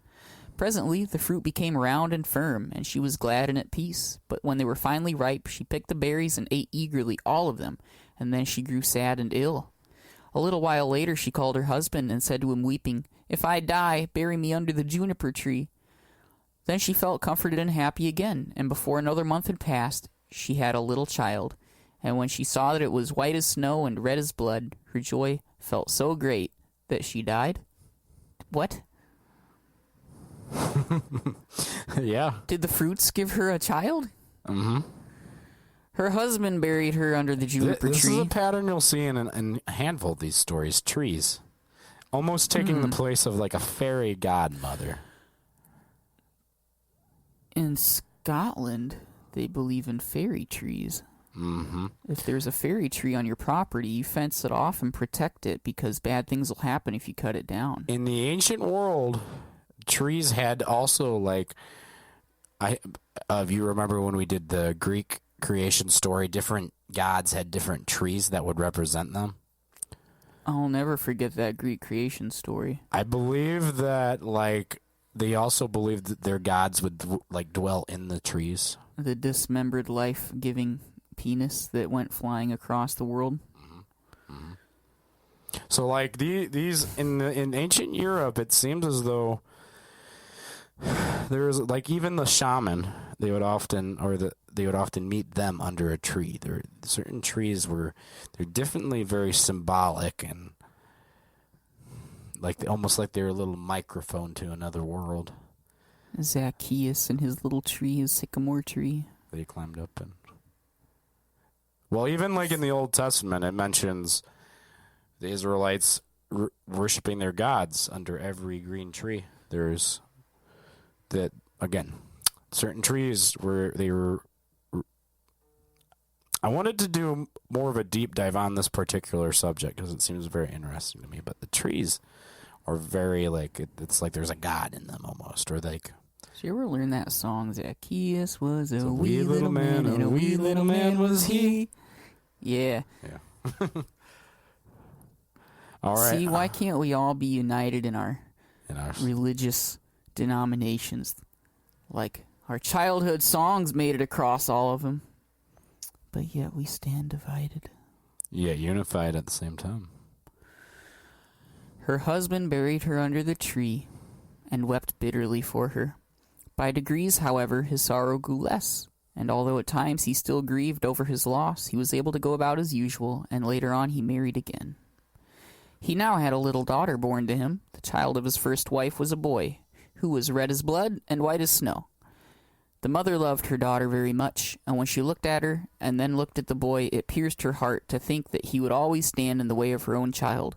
Presently the fruit became round and firm, and she was glad and at peace. But when they were finally ripe, she picked the berries and ate eagerly all of them, and then she grew sad and ill. A little while later she called her husband and said to him, weeping, "If I die, bury me under the juniper tree." Then she felt comforted and happy again, and before another month had passed, she had a little child. And when she saw that it was white as snow and red as blood, her joy felt so great that she died. What? Yeah. Did the fruits give her a child? Mm-hmm. Her husband buried her under the juniper This tree. is a pattern you'll see in a handful of these stories. Trees. Almost taking the place of like a fairy godmother. In Scotland, they believe in fairy trees. Mm-hmm. If there's a fairy tree on your property, you fence it off and protect it because bad things will happen if you cut it down. In the ancient world, trees had also like, if you remember when we did the Greek creation story, different gods had different trees that would represent them. I'll never forget that Greek creation story. I believe that like they also believed that their gods would like dwell in the trees. The dismembered life-giving penis that went flying across the world. Mm-hmm. Mm-hmm. So like these in ancient Europe, it seems as though there's like even the shaman, they would often meet them under a tree. Certain trees they're definitely very symbolic and like almost like they're a little microphone to another world. Zacchaeus and his little tree, his sycamore tree. They climbed up and well, even like in the Old Testament, it mentions the Israelites worshiping their gods under every green tree. There's that again. Certain trees I wanted to do more of a deep dive on this particular subject because it seems very interesting to me. But the trees are very like it's like there's a god in them almost, or like. Did you ever learn that song? Zacchaeus was a wee little man, and a wee little man was he. Yeah. Yeah. All right. See, why can't we all be united in our religious denominations? Like our childhood songs made it across all of them. But yet we stand divided. Yeah, unified at the same time. Her husband buried her under the tree and wept bitterly for her. By degrees, however, his sorrow grew less, and although at times he still grieved over his loss, he was able to go about as usual, and later on he married again. He now had a little daughter born to him. The child of his first wife was a boy, who was red as blood and white as snow. The mother loved her daughter very much, and when she looked at her and then looked at the boy, it pierced her heart to think that he would always stand in the way of her own child,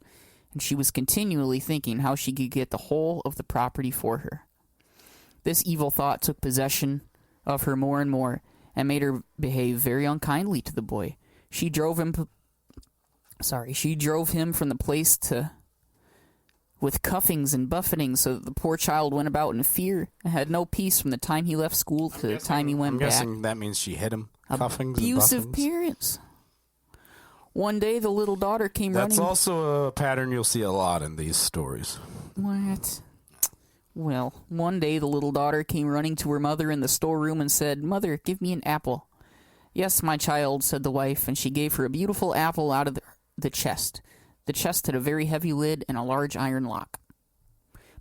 and she was continually thinking how she could get the whole of the property for her. This evil thought took possession of her more and more, and made her behave very unkindly to the boy. She drove him from the place with cuffings and buffetings, so that the poor child went about in fear and had no peace from the time he left school to the time he went back. I'm guessing that means she hit him. Cuffings Abusive and buffings. Parents. One day the little daughter came running. That's also a pattern you'll see a lot in these stories. What? Well, one day the little daughter came running to her mother in the storeroom and said, "Mother, give me an apple." "Yes, my child," said the wife, and she gave her a beautiful apple out of the chest. The chest had a very heavy lid and a large iron lock.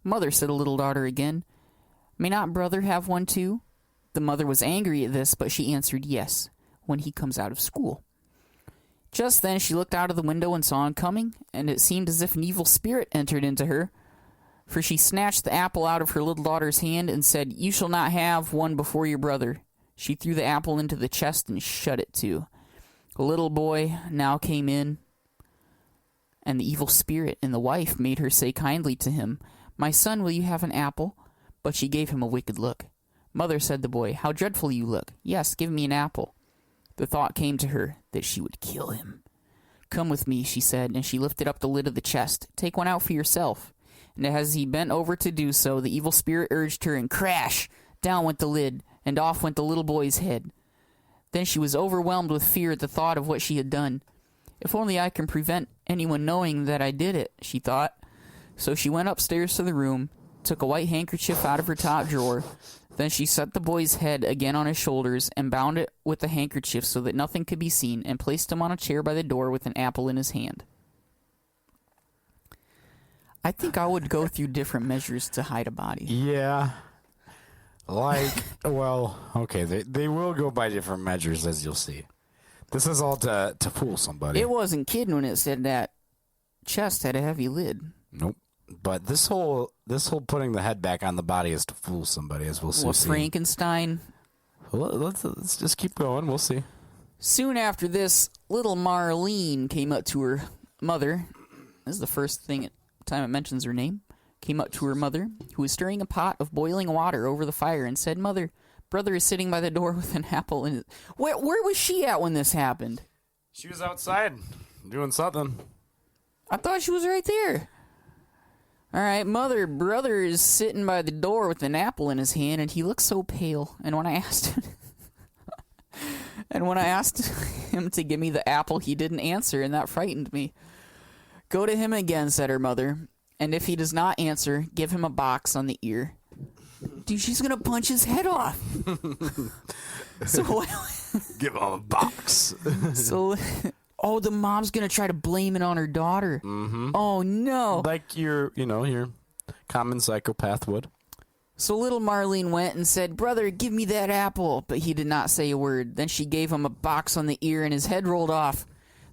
"Mother," said the little daughter again, "may not brother have one too?" The mother was angry at this, but she answered, "Yes, when he comes out of school." Just then she looked out of the window and saw him coming, and it seemed as if an evil spirit entered into her, for she snatched the apple out of her little daughter's hand and said, "You shall not have one before your brother." She threw the apple into the chest and shut it to. The little boy now came in, and the evil spirit and the wife made her say kindly to him, "My son, will you have an apple?" But she gave him a wicked look. "Mother," said the boy, "how dreadful you look. Yes, give me an apple." The thought came to her that she would kill him. "Come with me," she said, and she lifted up the lid of the chest. "Take one out for yourself." And as he bent over to do so, the evil spirit urged her, and crash! Down went the lid, and off went the little boy's head. Then she was overwhelmed with fear at the thought of what she had done. If only I can prevent anyone knowing that I did it, she thought. So she went upstairs to the room, took a white handkerchief out of her top drawer. Then she set the boy's head again on his shoulders and bound it with the handkerchief so that nothing could be seen, and placed him on a chair by the door with an apple in his hand. I think I would go through different measures to hide a body. Yeah. Like, well, okay, they will go by different measures, as you'll see. This is all to fool somebody. It wasn't kidding when it said that chest had a heavy lid. Nope. But this whole putting the head back on the body is to fool somebody, as we'll see. Well, Frankenstein. Well, let's just keep going. We'll see. Soon after this, little Marlene came up to her mother. This is the first time it mentions her name. Came up to her mother, who was stirring a pot of boiling water over the fire, and said, "Mother, brother is sitting by the door with an apple in his..." Where was she at when this happened? She was outside doing something. I thought she was right there. All right, mother, brother is sitting by the door with an apple in his hand, and he looks so pale. And when I asked him to give me the apple, he didn't answer, and that frightened me. "Go to him again," said her mother, "and if he does not answer, give him a box on the ear." Dude, she's gonna punch his head off. So give him a box. Oh, the mom's gonna try to blame it on her daughter. Mm-hmm. Oh no! Like your common psychopath would. So little Marlene went and said, "Brother, give me that apple." But he did not say a word. Then she gave him a box on the ear, and his head rolled off.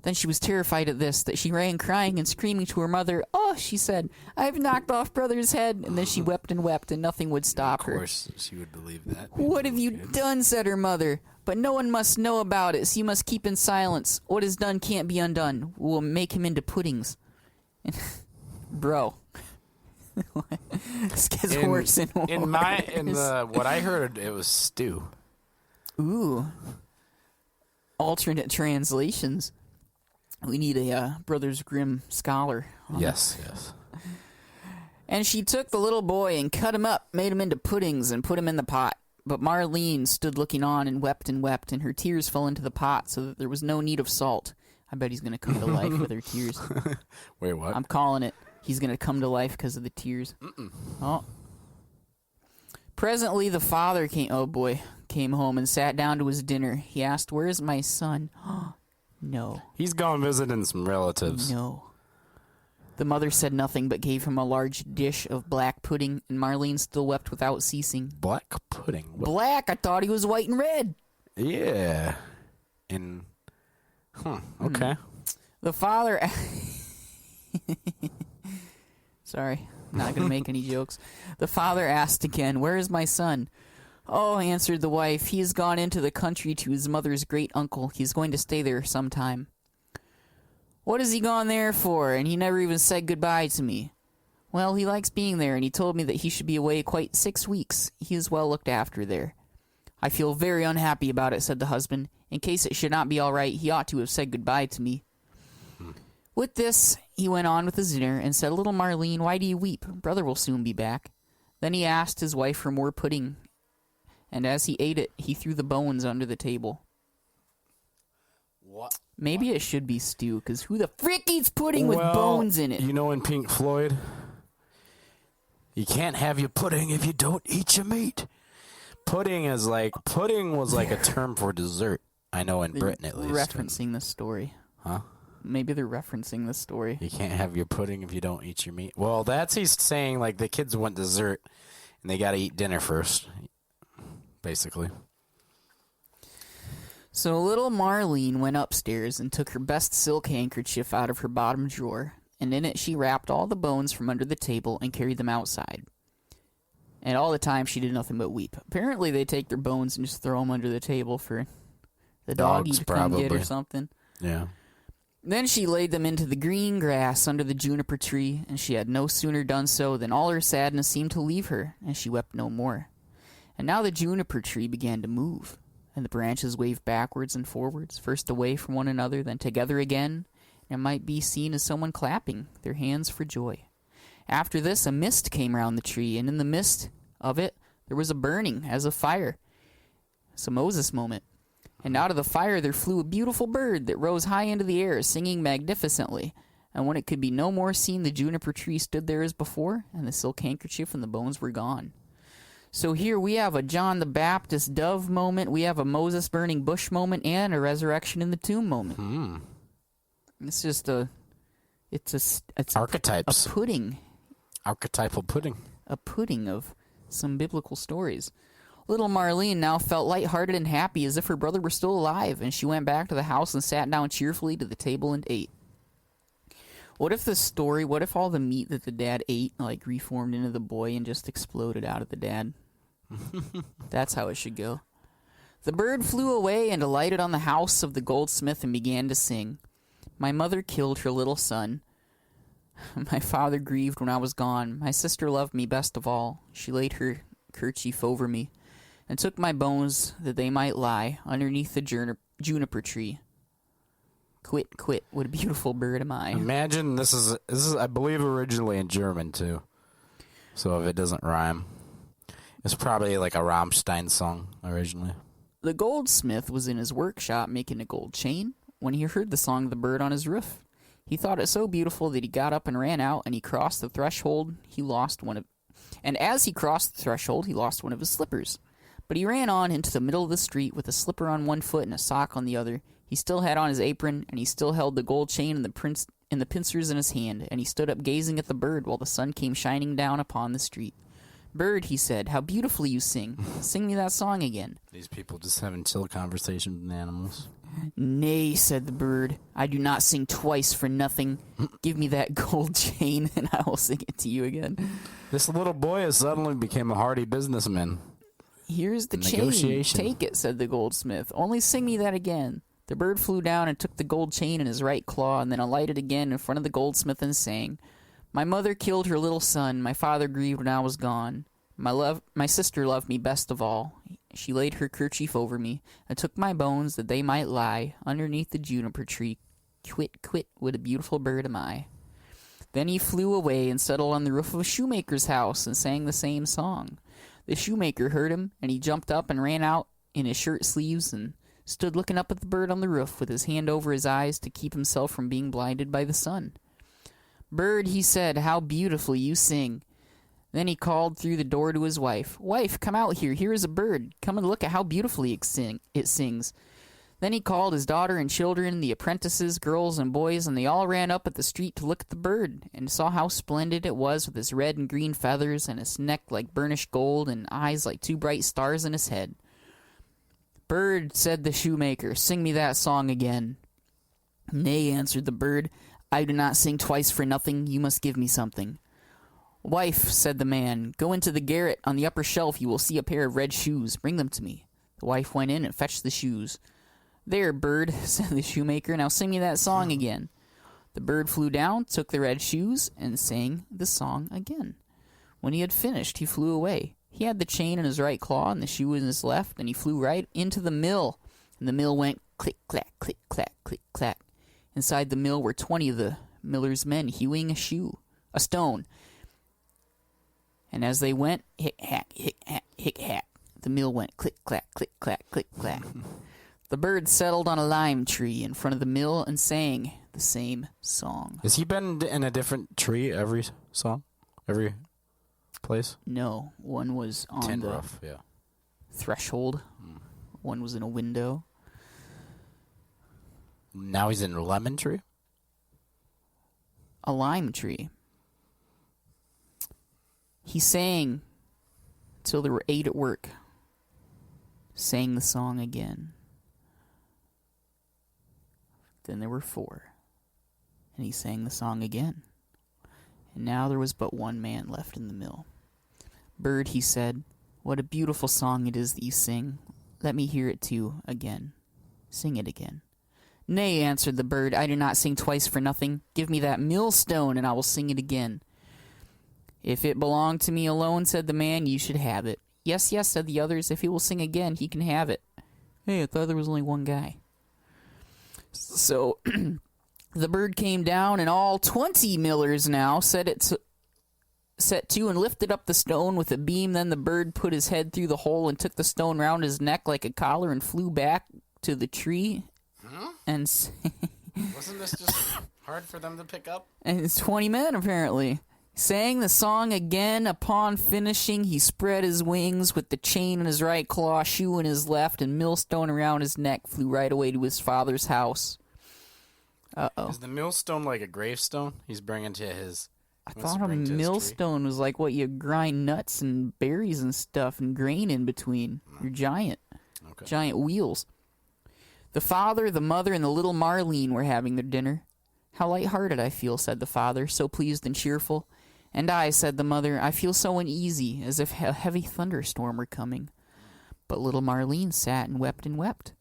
Then she was terrified at this, that she ran crying and screaming to her mother. "Oh," she said, "I've knocked off brother's head." And then she wept, and nothing would stop her. Of course, she would believe that. "What have you done?" said her mother. "But no one must know about it, so you must keep in silence. What is done can't be undone. We'll make him into puddings." Bro. This gets worse and worse. In what I heard, it was stew. Ooh. Alternate translations. We need a Brothers Grimm scholar. Yes. And she took the little boy and cut him up, made him into puddings, and put him in the pot. But Marlene stood looking on and wept, and her tears fell into the pot, so that there was no need of salt. I bet he's going to come to life with her tears. Wait, what? I'm calling it. He's going to come to life because of the tears. Oh. Presently, the father came home and sat down to his dinner. He asked, "Where is my son?" No. He's gone visiting some relatives. No. The mother said nothing, but gave him a large dish of black pudding, and Marlene still wept without ceasing. Black pudding? What? Black? I thought he was white and red. Yeah. Okay. The father... Sorry, I'm not going to make any jokes. The father asked again, "Where is my son?" "Oh," answered the wife, "he has gone into the country to his mother's great uncle. He's going to stay there some time." "What has he gone there for? And he never even said goodbye to me." "Well, he likes being there, and he told me that he should be away quite 6 weeks. He is well looked after there." "I feel very unhappy about it," said the husband. "In case it should not be all right, he ought to have said goodbye to me." With this, he went on with his dinner and said, "Little Marlene, why do you weep? Brother will soon be back." Then he asked his wife for more pudding, and as he ate it, he threw the bones under the table. What? Maybe it should be stew, because who the frick eats pudding with bones in it? You know in Pink Floyd, you can't have your pudding if you don't eat your meat. Pudding was like a term for dessert. I know in Britain at least. Referencing this story. Huh? Maybe they're referencing this story. You can't have your pudding if you don't eat your meat. Well, he's saying like the kids want dessert and they got to eat dinner first, basically. So little Marlene went upstairs and took her best silk handkerchief out of her bottom drawer, and in it she wrapped all the bones from under the table and carried them outside. And all the time she did nothing but weep. Apparently they take their bones and just throw them under the table for the doggy to come get or something. Yeah. Then she laid them into the green grass under the juniper tree, and she had no sooner done so than all her sadness seemed to leave her, and she wept no more. And now the juniper tree began to move, and the branches waved backwards and forwards, first away from one another, then together again, and it might be seen as someone clapping their hands for joy. After this, a mist came round the tree, and in the mist of it, there was a burning as of fire. It's a Moses moment. And out of the fire there flew a beautiful bird that rose high into the air, singing magnificently. And when it could be no more seen, the juniper tree stood there as before, and the silk handkerchief and the bones were gone. So here we have a John the Baptist dove moment, we have a Moses burning bush moment, and a resurrection in the tomb moment. It's just it's Archetypes. a pudding. Archetypal pudding. A pudding of some biblical stories. Little Marlene now felt lighthearted and happy as if her brother were still alive, and she went back to the house and sat down cheerfully to the table and ate. What if all the meat that the dad ate, like, reformed into the boy and just exploded out of the dad? That's how it should go. The bird flew away and alighted on the house of the goldsmith and began to sing. My mother killed her little son. My father grieved when I was gone. My sister loved me best of all. She laid her kerchief over me and took my bones that they might lie underneath the juniper tree. Quit, quit, what a beautiful bird am I. Imagine this is I believe originally in German too. So if it doesn't rhyme, it's probably like a Rammstein song originally. The goldsmith was in his workshop making a gold chain when he heard the song of the bird on his roof. He thought it so beautiful that he got up and ran out, and he crossed the threshold. As he crossed the threshold, he lost one of his slippers. But he ran on into the middle of the street with a slipper on one foot and a sock on the other. He still had on his apron, and he still held the gold chain and the pincers in his hand, and he stood up gazing at the bird while the sun came shining down upon the street. Bird, he said, how beautifully you sing. Sing me that song again. These people just having chill conversations with animals. Nay, said the bird, I do not sing twice for nothing. Give me that gold chain, and I will sing it to you again. This little boy has suddenly become a hardy businessman. Here's the chain. Take it, said the goldsmith. Only sing me that again. The bird flew down and took the gold chain in his right claw, and then alighted again in front of the goldsmith and sang, My mother killed her little son. My father grieved when I was gone. My sister loved me best of all. She laid her kerchief over me, and took my bones that they might lie underneath the juniper tree. Quit, quit, what a beautiful bird am I. Then he flew away and settled on the roof of a shoemaker's house and sang the same song. The shoemaker heard him, and he jumped up and ran out in his shirt sleeves and stood looking up at the bird on the roof with his hand over his eyes to keep himself from being blinded by the sun. Bird, he said, how beautifully you sing. Then he called through the door to his wife. Wife, come out here. Here is a bird. Come and look at how beautifully it sings. Then he called his daughter and children, the apprentices, girls and boys, and they all ran up at the street to look at the bird, and saw how splendid it was with his red and green feathers, and his neck like burnished gold, and eyes like two bright stars in his head. Bird, said the shoemaker, sing me that song again. Nay, answered the bird, I do not sing twice for nothing. You must give me something. Wife, said the man, go into the garret. On the upper shelf you will see a pair of red shoes. Bring them to me. The wife went in and fetched the shoes. There, bird, said the shoemaker, now sing me that song again. The bird flew down, took the red shoes, and sang the song again. When he had finished, he flew away. He had the chain in his right claw and the shoe in his left, and he flew right into the mill. And the mill went click-clack, click-clack, click-clack. Inside the mill were 20 of the miller's men hewing a stone. And as they went, hick-hack, hick-hack, hick-hack, the mill went click-clack, click-clack, click-clack. The bird settled on a lime tree in front of the mill and sang the same song. Has he been in a different tree every song? Every place? No. One was on Tin the roof, yeah. threshold. One was in a window. Now he's in a lemon tree? A lime tree. He sang till there were 8 at work. Sang the song again. Then there were 4. And he sang the song again. And now there was but 1 man left in the mill. Bird, he said, what a beautiful song it is that you sing. Let me hear it too again. Sing it again. Nay, answered the bird, I do not sing twice for nothing. Give me that millstone, and I will sing it again. If it belonged to me alone, said the man, you should have it. Yes, yes, said the others, if he will sing again, he can have it. Hey, I thought there was only 1 guy. So the bird came down, and all 20 millers now set it set to and lifted up the stone with a beam. Then the bird put his head through the hole and took the stone round his neck like a collar and flew back to the tree. And wasn't this just hard for them to pick up? And it's 20 men, apparently. Sang the song again. Upon finishing, he spread his wings with the chain in his right claw, shoe in his left, and millstone around his neck, flew right away to his father's house. Uh-oh. Is the millstone like a gravestone he's bringing to his... I thought a millstone was like what you grind nuts and berries and stuff and grain in between. Your giant wheels. The father, the mother, and the little Marlene were having their dinner. How light-hearted I feel, said the father, so pleased and cheerful. And I, said the mother, I feel so uneasy, as if a heavy thunderstorm were coming. But little Marlene sat and wept and wept.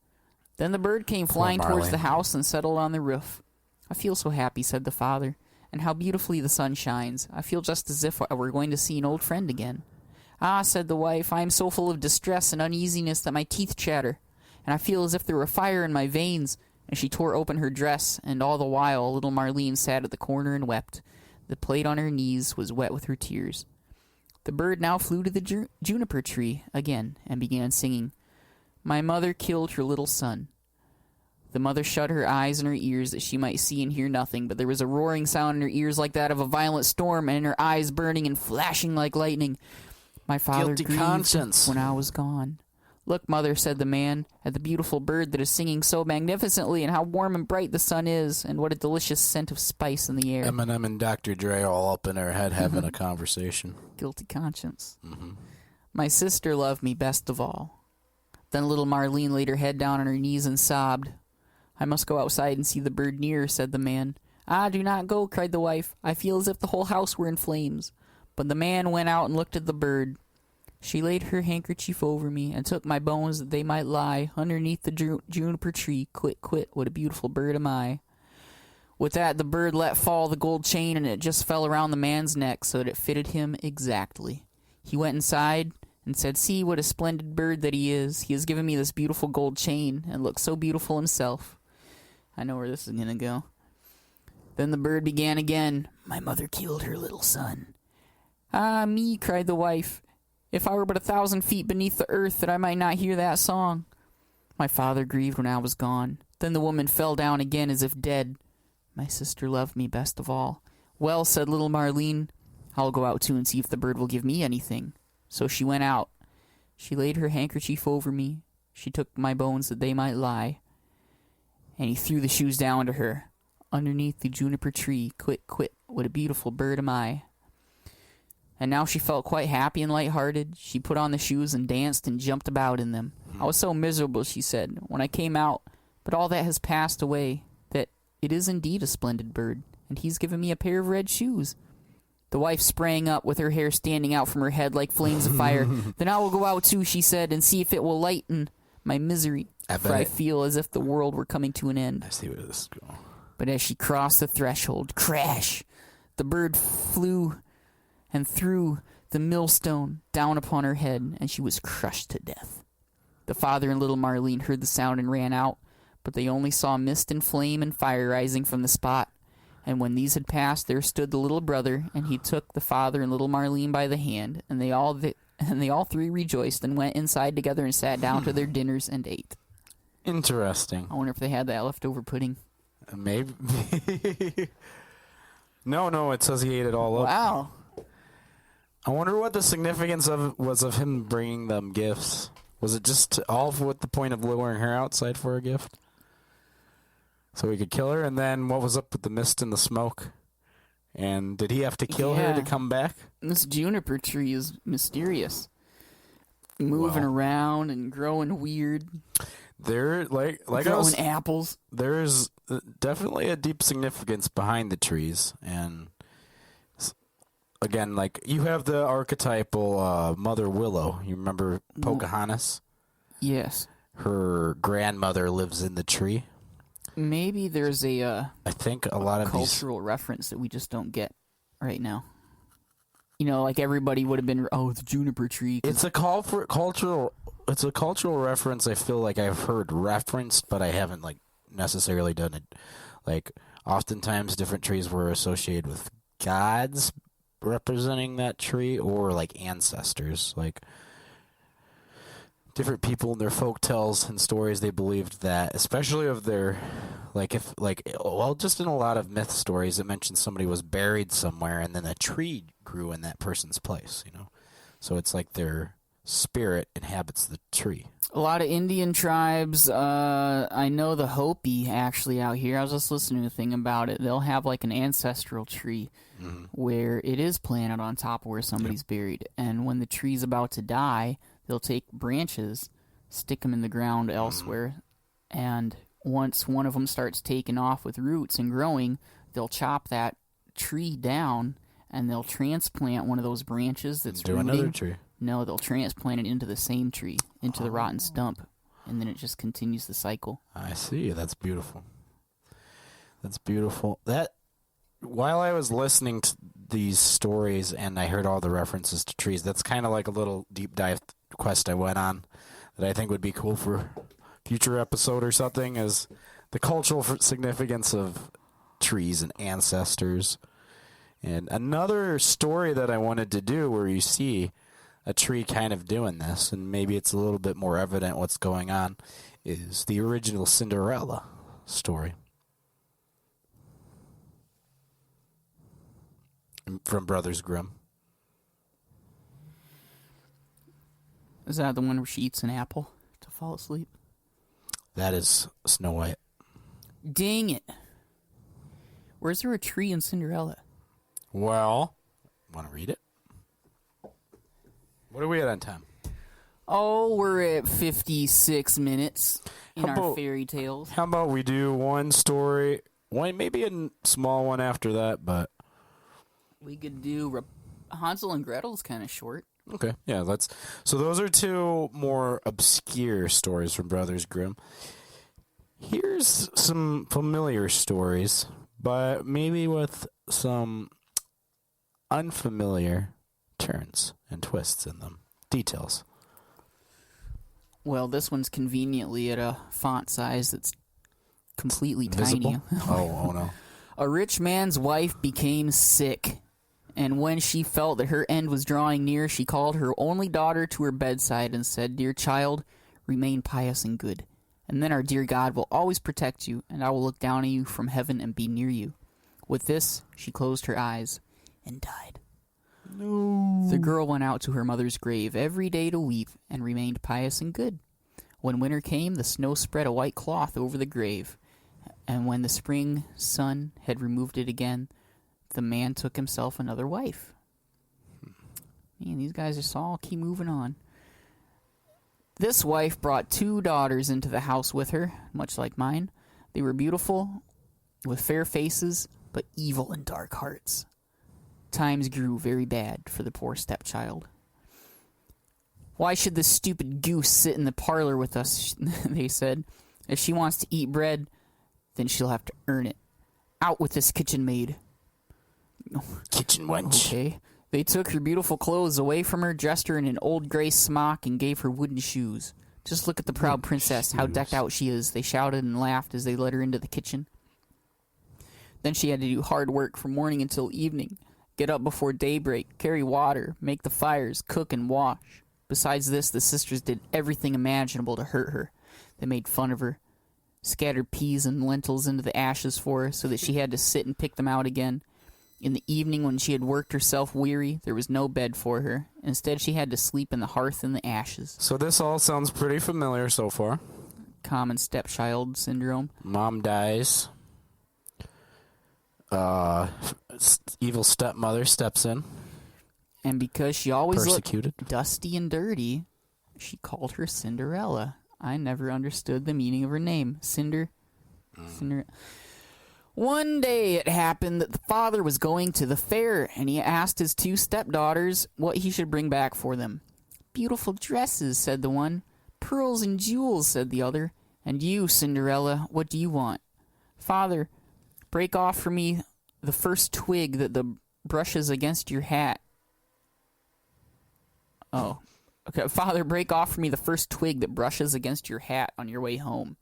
Then the bird came flying towards the house and settled on the roof. I feel so happy, said the father, and how beautifully the sun shines. I feel just as if I were going to see an old friend again. Ah, said the wife, I am so full of distress and uneasiness that my teeth chatter, and I feel as if there were fire in my veins. And she tore open her dress, and all the while little Marlene sat at the corner and wept. The plate on her knees was wet with her tears. The bird now flew to the juniper tree again and began singing, My mother killed her little son. The mother shut her eyes and her ears that she might see and hear nothing, but there was a roaring sound in her ears like that of a violent storm, and in her eyes burning and flashing like lightning. My father grieved conscience. when I was gone. Look, mother, said the man, at the beautiful bird that is singing so magnificently, and how warm and bright the sun is, and what a delicious scent of spice in the air. Eminem and Dr. Dre all up in her head having a conversation. Guilty conscience. My sister loved me best of all. Then little Marlene laid her head down on her knees and sobbed. I must go outside and see the bird nearer, said the man. Ah, do not go, cried the wife. I feel as if the whole house were in flames. But the man went out and looked at the bird. She laid her handkerchief over me and took my bones that they might lie underneath the juniper tree. Quit, quit, what a beautiful bird am I. With that, the bird let fall the gold chain, and it just fell around the man's neck so that it fitted him exactly. He went inside and said, See what a splendid bird that he is. He has given me this beautiful gold chain and looks so beautiful himself. I know where this is going to go. Then the bird began again. My mother killed her little son. Ah, me, cried the wife. If I were but 1,000 feet beneath the earth, that I might not hear that song. My father grieved when I was gone. Then the woman fell down again as if dead. My sister loved me best of all. Well, said little Marlene, I'll go out too and see if the bird will give me anything. So she went out. She laid her handkerchief over me. She took my bones that they might lie. And he threw the shoes down to her. Underneath the juniper tree, quit, quit, what a beautiful bird am I. And now she felt quite happy and light-hearted. She put on the shoes and danced and jumped about in them. I was so miserable, she said, when I came out, but all that has passed away, that it is indeed a splendid bird, and he's given me a pair of red shoes. The wife sprang up with her hair standing out from her head like flames of fire. Then I will go out too, she said, and see if it will lighten my misery, for I feel as if the world were coming to an end. I see where this is going. But as she crossed the threshold, crash, the bird flew and threw the millstone down upon her head, and she was crushed to death. The father and little Marlene heard the sound and ran out, but they only saw mist and flame and fire rising from the spot. And when these had passed, there stood the little brother, and he took the father and little Marlene by the hand, and they all three rejoiced and went inside together and sat down to their dinners and ate. Interesting. I wonder if they had that leftover pudding. Maybe. No, it says he ate it all up. Wow. I wonder what the significance was of him bringing them gifts. Was it just all with the point of luring her outside for a gift? So he could kill her? And then what was up with the mist and the smoke? And did he have to kill her to come back? This juniper tree is mysterious. Moving around and growing weird. There, like growing apples. There's definitely a deep significance behind the trees. And again, like, you have the archetypal Mother Willow. You remember Pocahontas? Yes. Her grandmother lives in the tree. Maybe there's I think a lot of cultural reference that we just don't get right now. You know, like everybody would have been, the juniper tree. It's a call for cultural. It's a cultural reference. I feel like I've heard referenced, but I haven't like necessarily done it. Like, oftentimes different trees were associated with gods representing that tree, or like ancestors, like different people in their folk tales and stories. They believed that, especially of their, just in a lot of myth stories, it mentions somebody was buried somewhere and then a tree grew in that person's place, so it's like their spirit inhabits the tree. A lot of Indian tribes, I know the Hopi actually out here, I was just listening to a thing about it, they'll have like an ancestral tree where it is planted on top of where somebody's buried, and when the tree's about to die, they'll take branches, stick them in the ground elsewhere, and once one of them starts taking off with roots and growing, they'll chop that tree down, and they'll transplant one of those branches that's rooting. Another tree. No, they'll transplant it into the same tree, into the rotten stump, and then it just continues the cycle. I see. That's beautiful. That's beautiful. While I was listening to these stories and I heard all the references to trees, that's kind of like a little deep dive quest I went on that I think would be cool for a future episode or something, is the cultural significance of trees and ancestors. And another story that I wanted to do where you see a tree kind of doing this, and maybe it's a little bit more evident what's going on, is the original Cinderella story from Brothers Grimm. Is that the one where she eats an apple to fall asleep? That is Snow White. Dang it. Where's there a tree in Cinderella? Well, want to read it? What are we at on time? Oh, we're at 56 minutes in our fairy tales. How about we do one story, maybe a small one after that, but... We could do Hansel and Gretel's kind of short. Okay, yeah, so those are two more obscure stories from Brothers Grimm. Here's some familiar stories, but maybe with some unfamiliar turns and twists in them. Details. Well, this one's conveniently at a font size that's completely Visible? tiny. Oh no. A rich man's wife became sick, and when she felt that her end was drawing near, she called her only daughter to her bedside and said, "Dear child, remain pious and good, and then our dear God will always protect you, and I will look down on you from heaven and be near you." With this, she closed her eyes and died. No. The girl went out to her mother's grave every day to weep and remained pious and good. When winter came, the snow spread a white cloth over the grave, and when the spring sun had removed it again, the man took himself another wife. Man, these guys just all keep moving on. This wife brought 2 daughters into the house with her, much like mine. They were beautiful, with fair faces, but evil and dark hearts. Times grew very bad for the poor stepchild. "Why should this stupid goose sit in the parlor with us?" they said. "If she wants to eat bread, then she'll have to earn it. Out with this kitchen maid." Kitchen wench. Okay. They took her beautiful clothes away from her, dressed her in an old gray smock, and gave her wooden shoes. "Just look at the proud princess, how decked out she is," they shouted and laughed as they led her into the kitchen. Then she had to do hard work from morning until evening. Get up before daybreak, carry water, make the fires, cook and wash. Besides this, the sisters did everything imaginable to hurt her. They made fun of her, scattered peas and lentils into the ashes for her so that she had to sit and pick them out again. In the evening, when she had worked herself weary, there was no bed for her. Instead, she had to sleep in the hearth in the ashes. So this all sounds pretty familiar so far. Common stepchild syndrome. Mom dies. Evil stepmother steps in. And because she always Persecuted. looked dusty and dirty, she called her Cinderella. I never understood the meaning of her name. Cinder. One day it happened that the father was going to the fair, and he asked his 2 stepdaughters what he should bring back for them. "Beautiful dresses," said the one. "Pearls and jewels," said the other. "And you, Cinderella, what do you want?" "Father, break off for me the first twig that brushes against your hat." Oh. Okay, "Father, break off for me the first twig that brushes against your hat on your way home."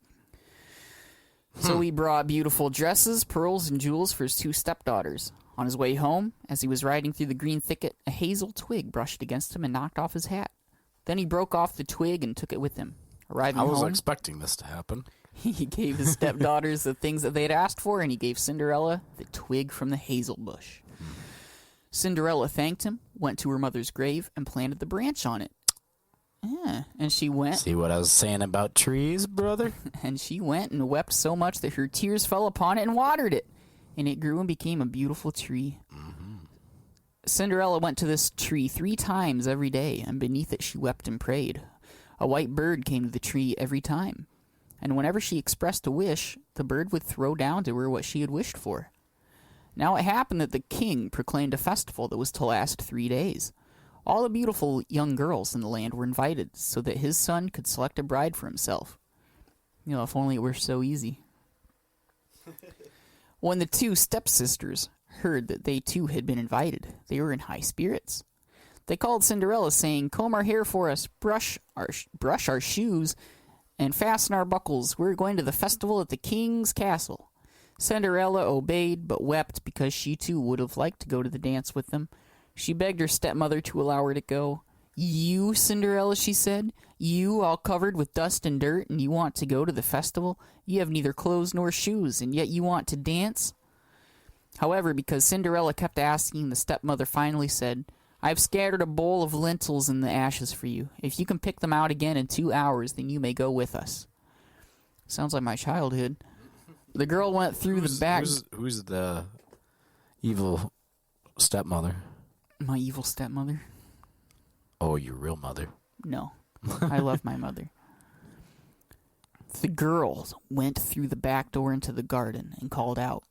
So he brought beautiful dresses, pearls, and jewels for his 2 stepdaughters. On his way home, as he was riding through the green thicket, a hazel twig brushed against him and knocked off his hat. Then he broke off the twig and took it with him. Arriving I was home, expecting this to happen. he gave his stepdaughters the things that they had asked for, and he gave Cinderella the twig from the hazel bush. Cinderella thanked him, went to her mother's grave, and planted the branch on it. Yeah, and she went. See what I was saying about trees, brother? And she went and wept so much that her tears fell upon it and watered it. And it grew and became a beautiful tree. Cinderella went to this tree 3 times every day, and beneath it she wept and prayed. A white bird came to the tree every time, and whenever she expressed a wish, the bird would throw down to her what she had wished for. Now it happened that the king proclaimed a festival that was to last 3 days. All the beautiful young girls in the land were invited, so that his son could select a bride for himself. You know, if only it were so easy. When the 2 stepsisters heard that they too had been invited, they were in high spirits. They called Cinderella, saying, "Comb our hair for us, brush our shoes, and fasten our buckles. We're going to the festival at the king's castle." Cinderella obeyed, but wept because she too would have liked to go to the dance with them. She begged her stepmother to allow her to go. "You, Cinderella," she said, "you all covered with dust and dirt, and you want to go to the festival? You have neither clothes nor shoes, and yet you want to dance?" However, because Cinderella kept asking, the stepmother finally said, "I've scattered a bowl of lentils in the ashes for you. If you can pick them out again in 2 hours, then you may go with us." Sounds like my childhood. The girl went through the back... Who's the evil stepmother? My evil stepmother? Oh, your real mother. No. I love my mother. The girls went through the back door into the garden and called out,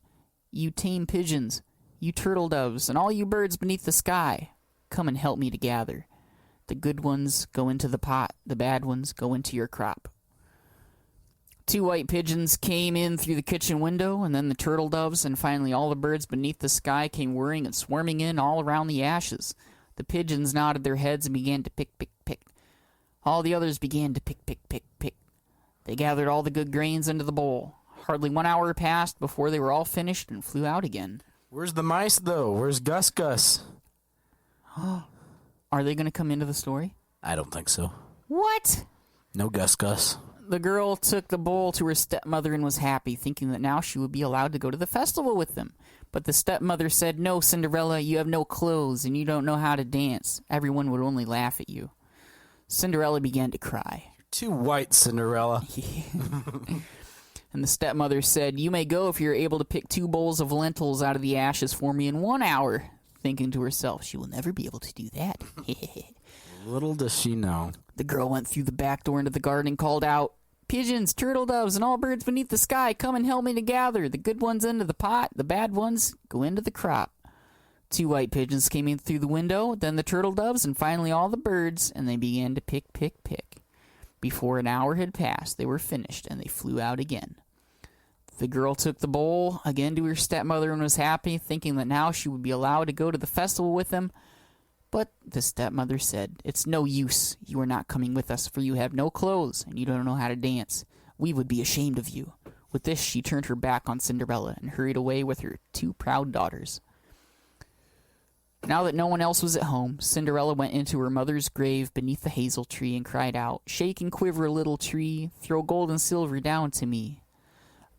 "You tame pigeons, you turtle doves, and all you birds beneath the sky, come and help me to gather. The good ones go into the pot, the bad ones go into your crop." 2 white pigeons came in through the kitchen window, and then the turtle doves, and finally all the birds beneath the sky came whirring and swarming in all around the ashes. The pigeons nodded their heads and began to pick, pick, pick. All the others began to pick, pick, pick, pick. They gathered all the good grains into the bowl. Hardly 1 hour passed before they were all finished and flew out again. Where's the mice, though? Where's Gus Gus? Are they going to come into the story? I don't think so. What? No Gus Gus. The girl took the bowl to her stepmother and was happy, thinking that now she would be allowed to go to the festival with them. But the stepmother said, "No, Cinderella, you have no clothes and you don't know how to dance. Everyone would only laugh at you." Cinderella began to cry. You're too white, Cinderella. And the stepmother said, "You may go if you're able to pick 2 bowls of lentils out of the ashes for me in 1 hour." Thinking to herself, she will never be able to do that. Little does she know. The girl went through the back door into the garden and called out, "Pigeons, turtle doves, and all birds beneath the sky, come and help me to gather. The good ones into the pot, the bad ones go into the crop." 2 white pigeons came in through the window, then the turtle doves, and finally all the birds, and they began to pick, pick, pick. Before an hour had passed, they were finished, and they flew out again. The girl took the bowl again to her stepmother and was happy, thinking that now she would be allowed to go to the festival with them. But the stepmother said, "It's no use. You are not coming with us, for you have no clothes, and you don't know how to dance. We would be ashamed of you." With this, she turned her back on Cinderella and hurried away with her 2 proud daughters. Now that no one else was at home, Cinderella went into her mother's grave beneath the hazel tree and cried out, "Shake and quiver, little tree, throw gold and silver down to me."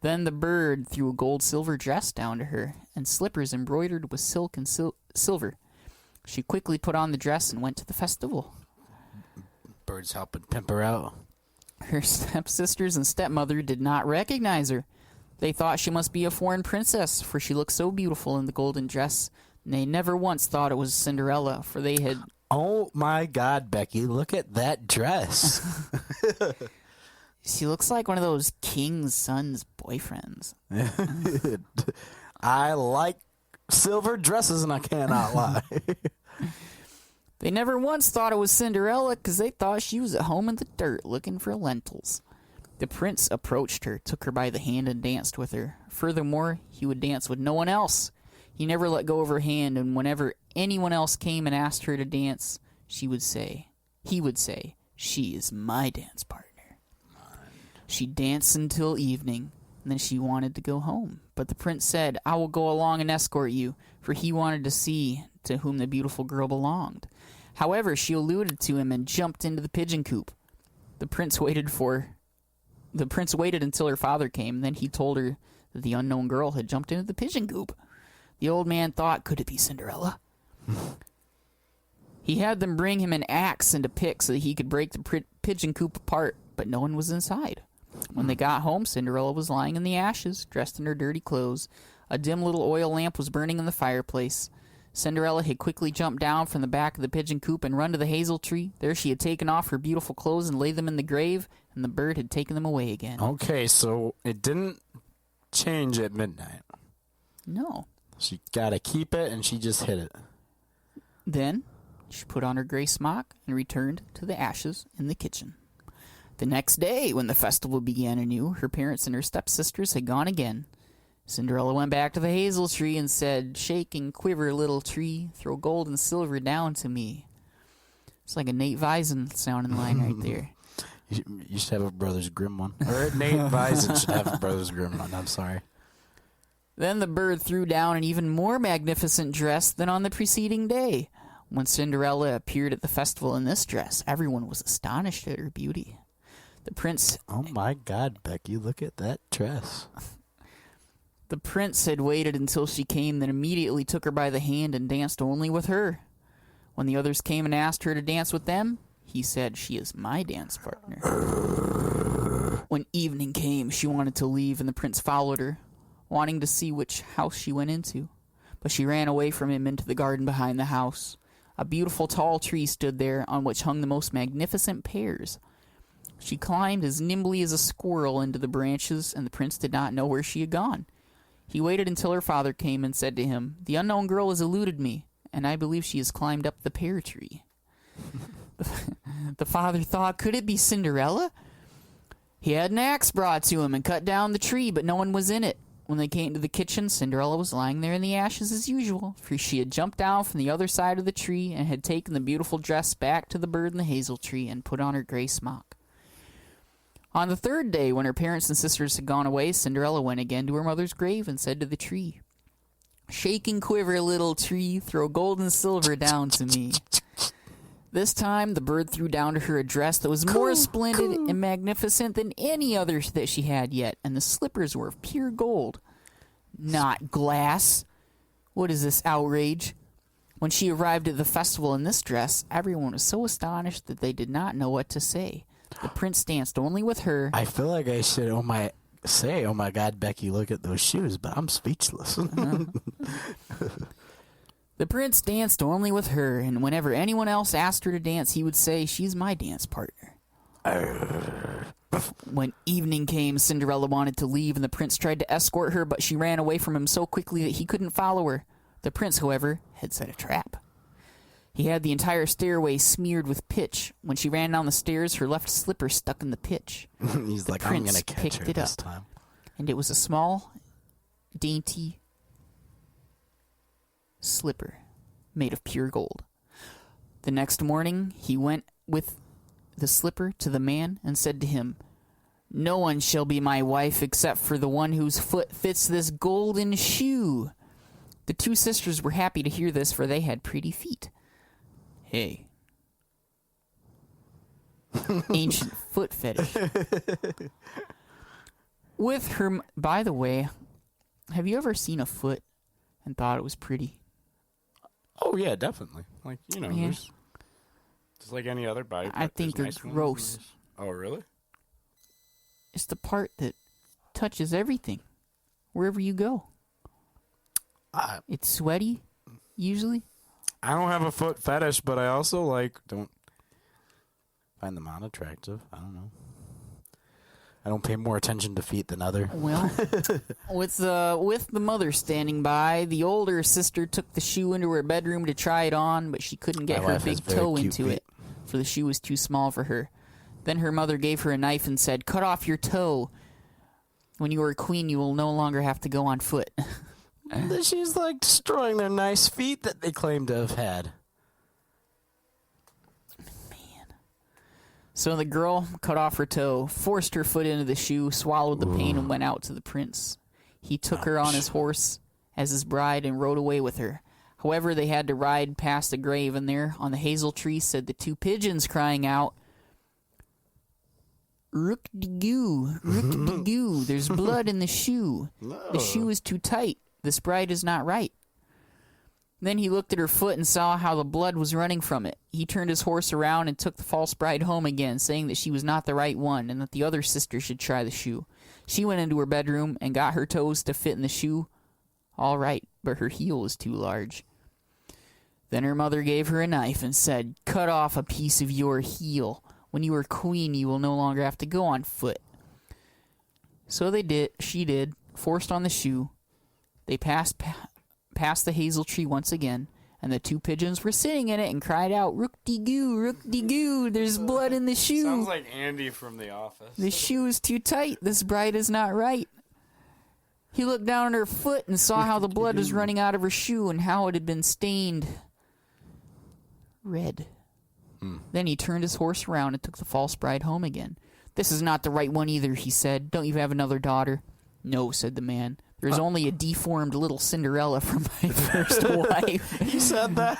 Then the bird threw a gold-silver dress down to her, and slippers embroidered with silk and silver. She quickly put on the dress and went to the festival. Birds helping pimp her out. Her stepsisters and stepmother did not recognize her. They thought she must be a foreign princess, for she looked so beautiful in the golden dress. And they never once thought it was Cinderella, for they had... Oh my God, Becky, look at that dress. She looks like one of those king's son's boyfriends. I like silver dresses, and I cannot lie. They never once thought it was Cinderella, because they thought she was at home in the dirt looking for lentils. The prince approached her, took her by the hand, and danced with her. Furthermore, he would dance with no one else. He never let go of her hand, and whenever anyone else came and asked her to dance, he would say, "She is my dance partner." She danced until evening, and then she wanted to go home, But the prince said, I will go along and escort you, for he wanted to see to whom the beautiful girl belonged. However, she alluded to him and jumped into the pigeon coop. The prince waited until her father came, then he told her that the unknown girl had jumped into the pigeon coop. The old man thought, could it be Cinderella? He had them bring him an axe and a pick so that he could break the pigeon coop apart, but no one was inside. When they got home, Cinderella was lying in the ashes, dressed in her dirty clothes. A dim little oil lamp was burning in the fireplace. Cinderella had quickly jumped down from the back of the pigeon coop and run to the hazel tree. There she had taken off her beautiful clothes and laid them in the grave, and the bird had taken them away again. Okay, so it didn't change at midnight. No. She got to keep it, and she just hid it. Then she put on her gray smock and returned to the ashes in the kitchen. The next day, when the festival began anew, her parents and her stepsisters had gone again. Cinderella went back to the hazel tree and said, shake and quiver, little tree, throw gold and silver down to me. It's like a Nate Visen sounding line right there. You should have a Brothers Grimm one. Or Nate Visen should have a Brothers Grimm one, I'm sorry. Then the bird threw down an even more magnificent dress than on the preceding day. When Cinderella appeared at the festival in this dress, everyone was astonished at her beauty. The prince... Oh my God, Becky, look at that dress. The prince had waited until she came, then immediately took her by the hand and danced only with her. When the others came and asked her to dance with them, he said, she is my dance partner. When evening came, she wanted to leave, and the prince followed her, wanting to see which house she went into. But she ran away from him into the garden behind the house. A beautiful tall tree stood there, on which hung the most magnificent pears. She climbed as nimbly as a squirrel into the branches, and the prince did not know where she had gone. He waited until her father came and said to him, the unknown girl has eluded me, and I believe she has climbed up the pear tree. The father thought, could it be Cinderella? He had an axe brought to him and cut down the tree, but no one was in it. When they came to the kitchen, Cinderella was lying there in the ashes as usual, for she had jumped down from the other side of the tree and had taken the beautiful dress back to the bird in the hazel tree and put on her gray smock. On the third day, when her parents and sisters had gone away, Cinderella went again to her mother's grave and said to the tree, shake and quiver, little tree, throw gold and silver down to me. This time, the bird threw down to her a dress that was more splendid and magnificent than any other that she had yet, and the slippers were of pure gold, not glass. What is this outrage? When she arrived at the festival in this dress, everyone was so astonished that they did not know what to say. The prince danced only with her. I feel like I should oh my God, Becky, look at those shoes, but I'm speechless. The prince danced only with her, and whenever anyone else asked her to dance, he would say, she's my dance partner. When evening came, Cinderella wanted to leave, and the prince tried to escort her, but she ran away from him so quickly that he couldn't follow her. The prince, however, had set a trap. He had the entire stairway smeared with pitch. When she ran down the stairs, her left slipper stuck in the pitch. He's like, I'm going to catch her this time. And it was a small, dainty slipper made of pure gold. The next morning, he went with the slipper to the man and said to him, no one shall be my wife except for the one whose foot fits this golden shoe. The two sisters were happy to hear this, for they had pretty feet. Hey. Ancient foot fetish. With her, by the way, have you ever seen a foot and thought it was pretty? Oh, yeah, definitely. Like, Yeah. just like any other body part. I think they're nice gross. Oh, really? It's the part that touches everything, wherever you go. It's sweaty, usually. I don't have a foot fetish, but I also, don't find them unattractive. I don't know. I don't pay more attention to feet than other. Well, with the mother standing by, the older sister took the shoe into her bedroom to try it on, but she couldn't get her big toe into it, for the shoe was too small for her. Then her mother gave her a knife and said, cut off your toe. When you are a queen, you will no longer have to go on foot. She's destroying their nice feet that they claim to have had. So the girl cut off her toe, forced her foot into the shoe, swallowed the pain, and went out to the prince. He took her on his horse as his bride and rode away with her. However, they had to ride past a grave, and there, on the hazel tree, said the 2 pigeons, crying out, "Rook-de-goo, rook-de-goo, there's blood in the shoe. The shoe is too tight. This bride is not right." Then he looked at her foot and saw how the blood was running from it. He turned his horse around and took the false bride home again, saying that she was not the right one and that the other sister should try the shoe. She went into her bedroom and got her toes to fit in the shoe. All right, but her heel was too large. Then her mother gave her a knife and said, "Cut off a piece of your heel. When you are queen, you will no longer have to go on foot." So they did. She did, forced on the shoe. They passed the hazel tree once again, and the 2 pigeons were sitting in it and cried out, "Rook-de-goo, rook-de-goo, there's blood in the shoe. Sounds like Andy from The Office. The shoe is too tight. This bride is not right." He looked down at her foot and saw how the blood was running out of her shoe and how it had been stained red. Then he turned his horse around and took the false bride home again. "This is not the right one either," he said. "Don't you have another daughter?" "No," said the man. "There's only a deformed little Cinderella from my first wife." He said that?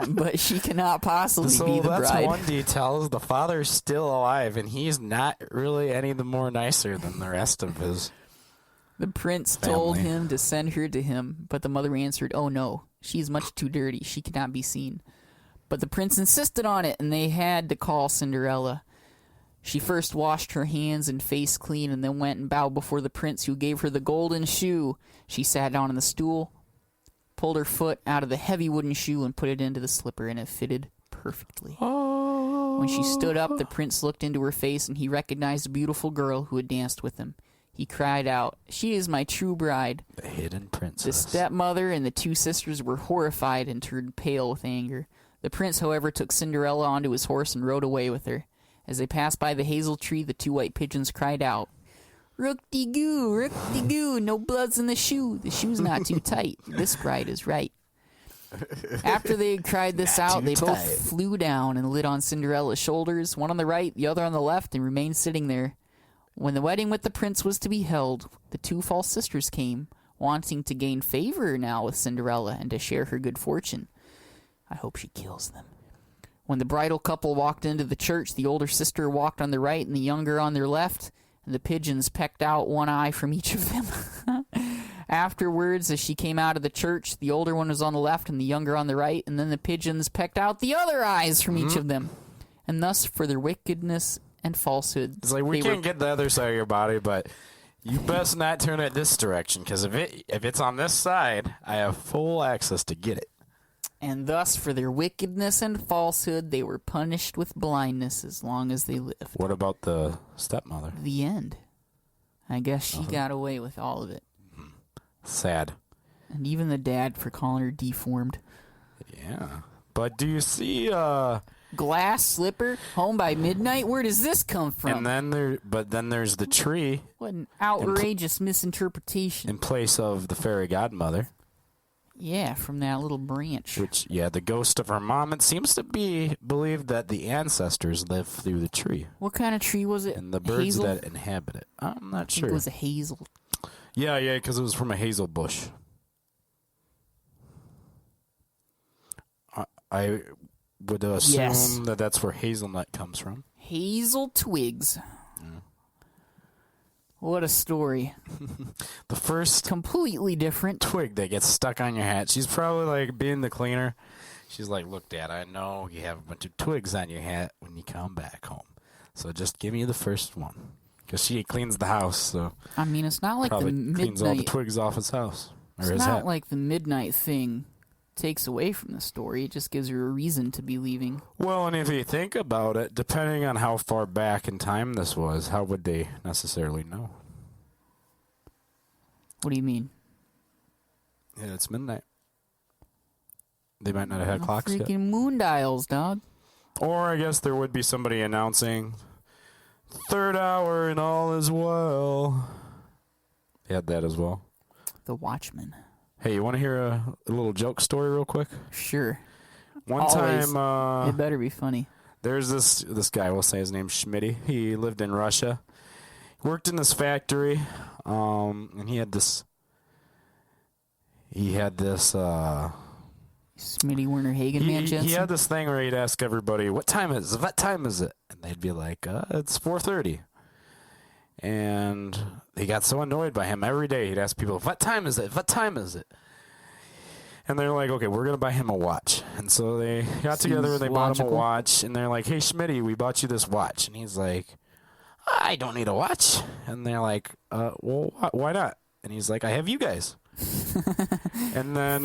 "But she cannot possibly be the that's bride." one detail. Is the father's still alive, and he's not really any the more nicer than the rest of his The prince family. told him to send her to him, but the mother answered, "Oh no, she is much too dirty. She cannot be seen." But the prince insisted on it, and they had to call Cinderella. She first washed her hands and face clean, and then went and bowed before the prince, who gave her the golden shoe. She sat down on the stool, pulled her foot out of the heavy wooden shoe, and put it into the slipper, and it fitted perfectly. When she stood up, the prince looked into her face, and he recognized the beautiful girl who had danced with him. He cried out, "She is my true bride." The hidden princess. The stepmother and the 2 sisters were horrified and turned pale with anger. The prince, however, took Cinderella onto his horse and rode away with her. As they passed by the hazel tree, the 2 white pigeons cried out, "Rook-de-goo, rook-de-goo, no blood's in the shoe. The shoe's not too tight. This bride is right." After they had cried this out, they both flew down and lit on Cinderella's shoulders, one on the right, the other on the left, and remained sitting there. When the wedding with the prince was to be held, the 2 false sisters came, wanting to gain favor now with Cinderella and to share her good fortune. I hope she kills them. When the bridal couple walked into the church, the older sister walked on the right and the younger on their left, and the pigeons pecked out one eye from each of them. Afterwards, as she came out of the church, the older one was on the left and the younger on the right, and then the pigeons pecked out the other eyes from each of them. And thus, for their wickedness and falsehood, It's like, we can't get the other side of your body, but you best not turn it this direction, because if it's on this side, I have full access to get it. And thus, for their wickedness and falsehood, they were punished with blindness as long as they lived. What about the stepmother? The end. I guess she got away with all of it. Sad. And even the dad for calling her deformed. Yeah. But do you see, Glass slipper, home by midnight? Where does this come from? and then there's the tree What an outrageous misinterpretation. in place of the fairy godmother. Yeah, from that little branch. Which, yeah, the ghost of her mom. It seems to be believed that the ancestors live through the tree. What kind of tree was it? And the birds Hazel? that inhabit it. I'm not I think sure. it was a hazel. Yeah, because it was from a hazel bush. I would assume Yes. that that's where hazelnut comes from. Hazel twigs. What a story. The first Completely different. twig that gets stuck on your hat. She's probably like being the cleaner. She's like, "Look, Dad, I know you have a bunch of twigs on your hat when you come back home. So just give me the first one." Because she cleans the house, so I mean, it's not like the probably cleans all the midnight. twigs off his house. Or It's his not hat. like the midnight thing takes away from the story. It just gives her a reason to be leaving. Well, and if you think about it, depending on how far back in time this was, how would they necessarily know? What do you mean? Yeah, it's midnight. They might not have had clocks yet. Freaking moon dials, dog. Or I guess there would be somebody announcing, "Third hour and all is well." They had that as well. The Watchman. Hey, you want to hear a little joke story real quick? Sure. One Always. time, It better be funny. there's this guy, we'll say his name's Schmitty. He lived in Russia. He worked in this factory, and he had this he had this Smitty Werner Hagen man Jensen. he had this thing where he'd ask everybody, what time is it? And they'd be like, it's 4:30. And he got so annoyed by him every day. He'd ask people, what time is it? And they're like, okay, we're going to buy him a watch. And so they got together and they bought him a watch. And they're like, hey, Schmitty, we bought you this watch. And he's like, I don't need a watch. And they're like, well, why not? And he's like, I have you guys. And then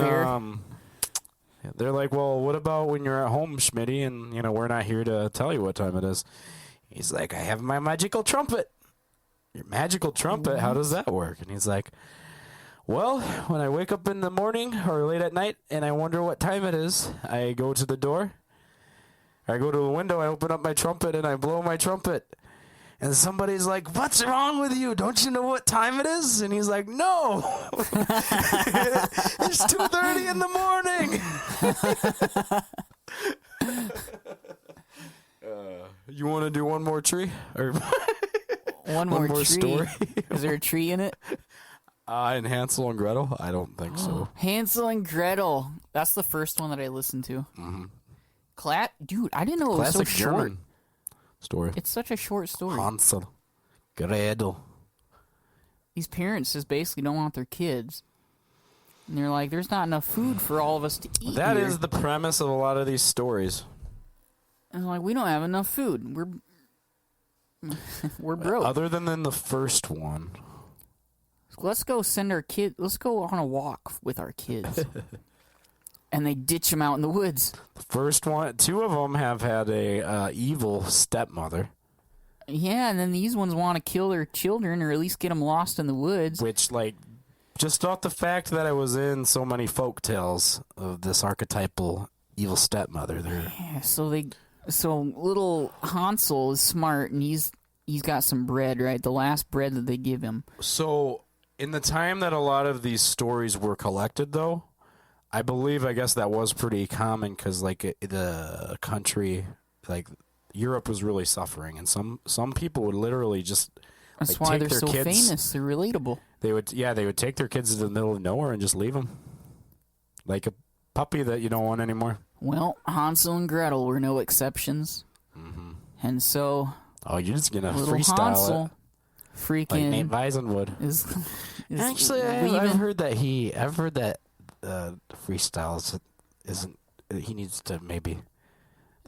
they're like, well, what about when you're at home, Schmitty, and, we're not here to tell you what time it is? He's like, I have my magical trumpet. Your magical trumpet? How does that work? And he's like, well, when I wake up in the morning or late at night and I wonder what time it is, I go to the door, I go to the window, I open up my trumpet, and I blow my trumpet. And somebody's like, what's wrong with you? Don't you know what time it is? And he's like, no. It's 2:30 in the morning. You want to do one more tree? Or one more tree. Story? Is there a tree in it? In Hansel and Gretel? I don't think so. Hansel and Gretel. That's the first one that I listened to. Mm-hmm. Dude, I didn't know it was so short. German story. It's such a short story. Hansel, Gretel. These parents just basically don't want their kids. And they're like, there's not enough food for all of us to eat. That here. is the premise of a lot of these stories. And they're like, we don't have enough food. We're broke. Other than in the first one. Let's go send our kid. Let's go on a walk with our kids. And they ditch them out in the woods. The first one, two of them have had a evil stepmother. Yeah, and then these ones want to kill their children or at least get them lost in the woods. Which, just off the fact that I was in so many folktales of this archetypal evil stepmother. Yeah, so little Hansel is smart, and he's got some bread, right? The last bread that they give him. So in the time that a lot of these stories were collected, though, I guess that was pretty common because, the country, Europe was really suffering, and some people would literally just that's why take they're their so kids, famous. They're relatable. They would take their kids to the middle of nowhere and just leave them, like a puppy that you don't want anymore. Well, Hansel and Gretel were no exceptions, and so you're just gonna little freestyle Hansel, it. Freaking Like Nate Bison would. Is Actually, I've heard that freestyles isn't. He needs to maybe.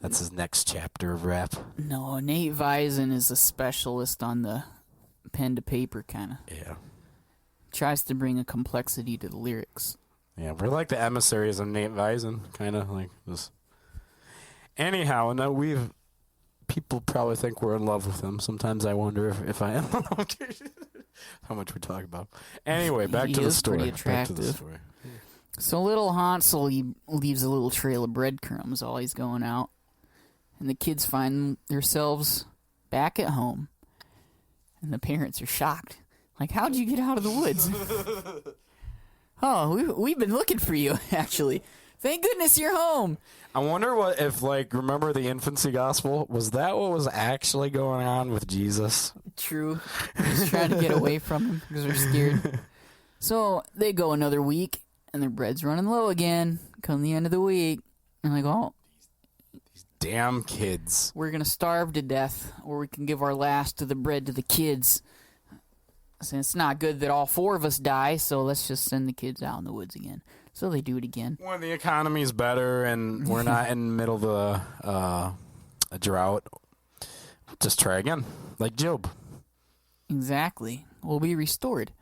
That's his next chapter of rap. No, Nate Bison is a specialist on the pen to paper kind of. Yeah. Tries to bring a complexity to the lyrics. Yeah, we're like the emissaries of Nate Bison, kind of like this. Anyhow, and people probably think we're in love with him. Sometimes I wonder if I am. How much we talk about. Anyway, back to the story. Pretty attractive. So little Hansel, he leaves a little trail of breadcrumbs while he's going out. And the kids find themselves back at home. And the parents are shocked. Like, how'd you get out of the woods? Oh, we've been looking for you, actually. Thank goodness you're home. I wonder remember the infancy gospel? Was that what was actually going on with Jesus? True. Just trying to get away from him because they're scared. So they go another week, and their bread's running low again. Come the end of the week. And like, these damn kids. We're going to starve to death, or we can give our last of the bread to the kids. So it's not good that all four of us die, so let's just send the kids out in the woods again. So they do it again. When the economy's better and we're not in the middle of a drought, just try again, like Job. Exactly. We'll be restored.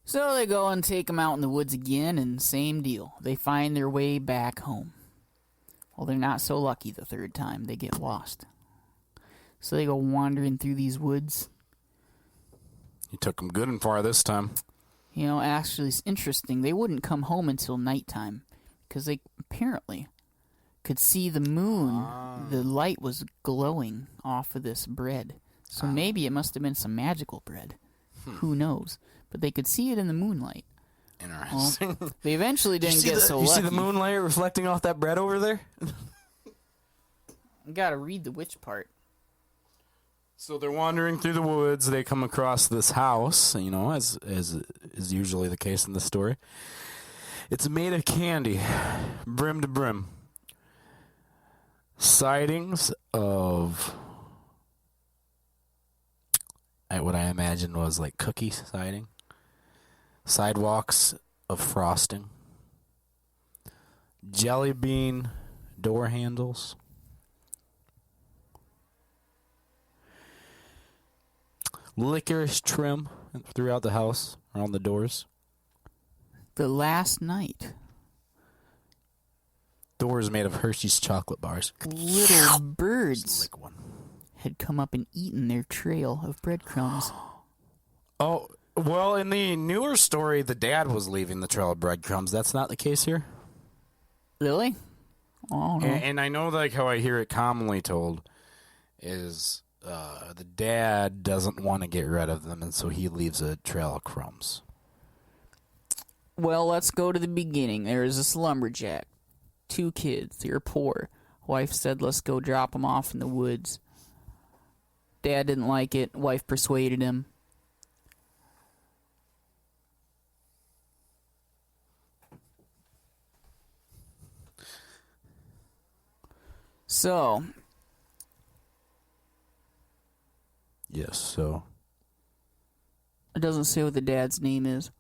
So they go and take them out in the woods again, and same deal. They find their way back home. Well, they're not so lucky the third time. They get lost. So they go wandering through these woods. You took them good and far this time. You know, actually, it's interesting. They wouldn't come home until nighttime because they apparently could see the moon. The light was glowing off of this bread. So maybe it must have been some magical bread. Who knows? But they could see it in the moonlight. Interesting. Well, they eventually didn't get so lucky. You see the moonlight reflecting off that bread over there? You gotta read the witch part. So they're wandering through the woods. They come across this house, as is usually the case in the story. It's made of candy, brim to brim. Sightings of what I imagined was like cookie siding. Sidewalks of frosting. Jelly bean door handles. Licorice trim throughout the house, around the doors. The last night, Doors made of Hershey's chocolate bars. little birds Lick one. had come up and eaten their trail of breadcrumbs. Oh, well, in the newer story, the dad was leaving the trail of breadcrumbs. That's not the case here. Really? Oh, no. And I know, like, how I hear it commonly told is the dad doesn't want to get rid of them, and so he leaves a trail of crumbs. Well, let's go to the beginning. There is this lumberjack. 2 kids. They're poor. Wife said, let's go drop them off in the woods. Dad didn't like it. Wife persuaded him. So, Yes, so. it doesn't say what the dad's name is.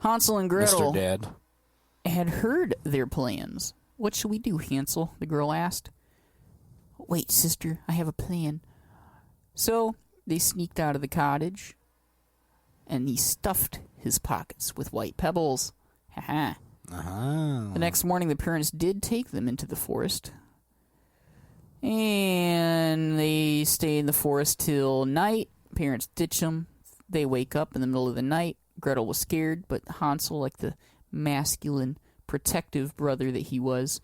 Hansel and Gretel Mr. Dad. had heard their plans. What should we do, Hansel? The girl asked. Wait, sister, I have a plan. So, they sneaked out of the cottage, and he stuffed his pockets with white pebbles. Ha-ha. Uh-huh. The next morning, the parents did take them into the forest. And they stay in the forest till night. Parents ditch them. They wake up in the middle of the night. Gretel was scared, but Hansel, like the masculine, protective brother that he was,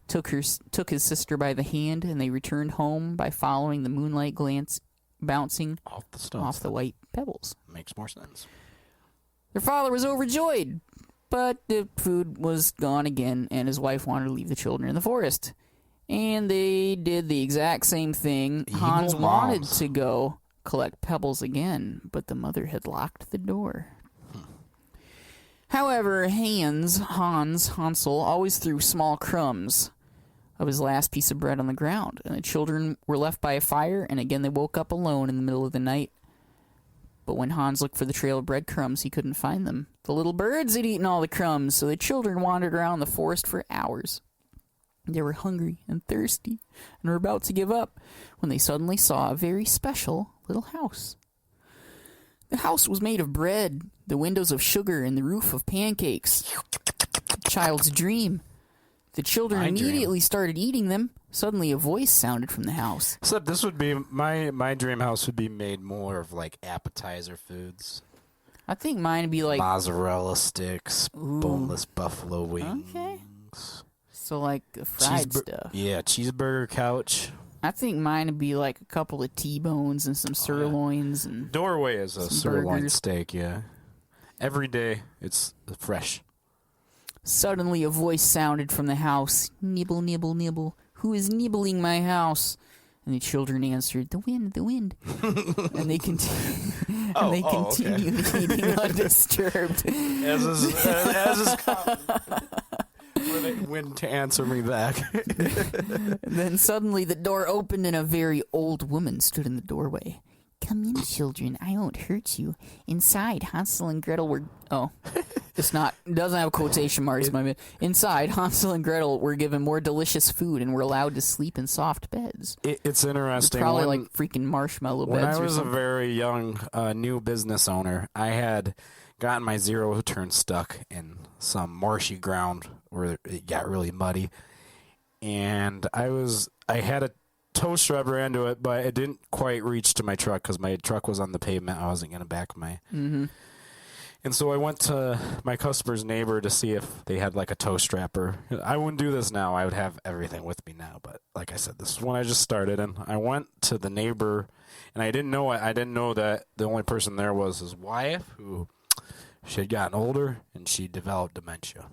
took his sister by the hand, and they returned home by following the moonlight glance bouncing Off the stones. off the white pebbles. Makes more sense. Their father was overjoyed, but the food was gone again, and his wife wanted to leave the children in the forest. And they did the exact same thing. Evil Hans wanted moms. to go collect pebbles again, but the mother had locked the door. However, Hansel, always threw small crumbs of his last piece of bread on the ground, and the children were left by a fire, and again they woke up alone in the middle of the night. But when Hans looked for the trail of breadcrumbs, he couldn't find them. The little birds had eaten all the crumbs, so the children wandered around the forest for hours. They were hungry and thirsty, and were about to give up, when they suddenly saw a very special little house. The house was made of bread, the windows of sugar, and the roof of pancakes. Child's dream. The children My dream. immediately started eating them. Suddenly a voice sounded from the house. Except this would be, my dream house would be made more of, like, appetizer foods. I think mine would be like... Mozzarella sticks, Ooh. boneless buffalo wings. Okay. So like the fried stuff. Yeah, cheeseburger couch. I think mine would be like a couple of T-bones and some sirloins and... Doorway is a Some sirloin burgers. steak, yeah. Every day, it's fresh. Suddenly a voice sounded from the house. Nibble, nibble, nibble. Who is nibbling my house? And the children answered, the wind, the wind. And they continued eating undisturbed. As is common. For the wind to answer me back. And then suddenly the door opened and a very old woman stood in the doorway. Come in, children. I won't hurt you. Inside, Hansel and Gretel were... Oh, it's not... It doesn't have quotation marks. My bad. Inside, Hansel and Gretel were given more delicious food and were allowed to sleep in soft beds. It's interesting. Probably when, like freaking marshmallow when beds I or was a something. very young new business owner, I had gotten my zero turn stuck in some marshy ground where it got really muddy. And I had a tow strap ran to it, but it didn't quite reach to my truck because my truck was on the pavement. I wasn't going to back my... Mm-hmm. And so I went to my customer's neighbor to see if they had like a tow strapper. I wouldn't do this now. I would have everything with me now. But like I said, this is when I just started. And I went to the neighbor, and I didn't know that the only person there was his wife, who she had gotten older, and she developed dementia.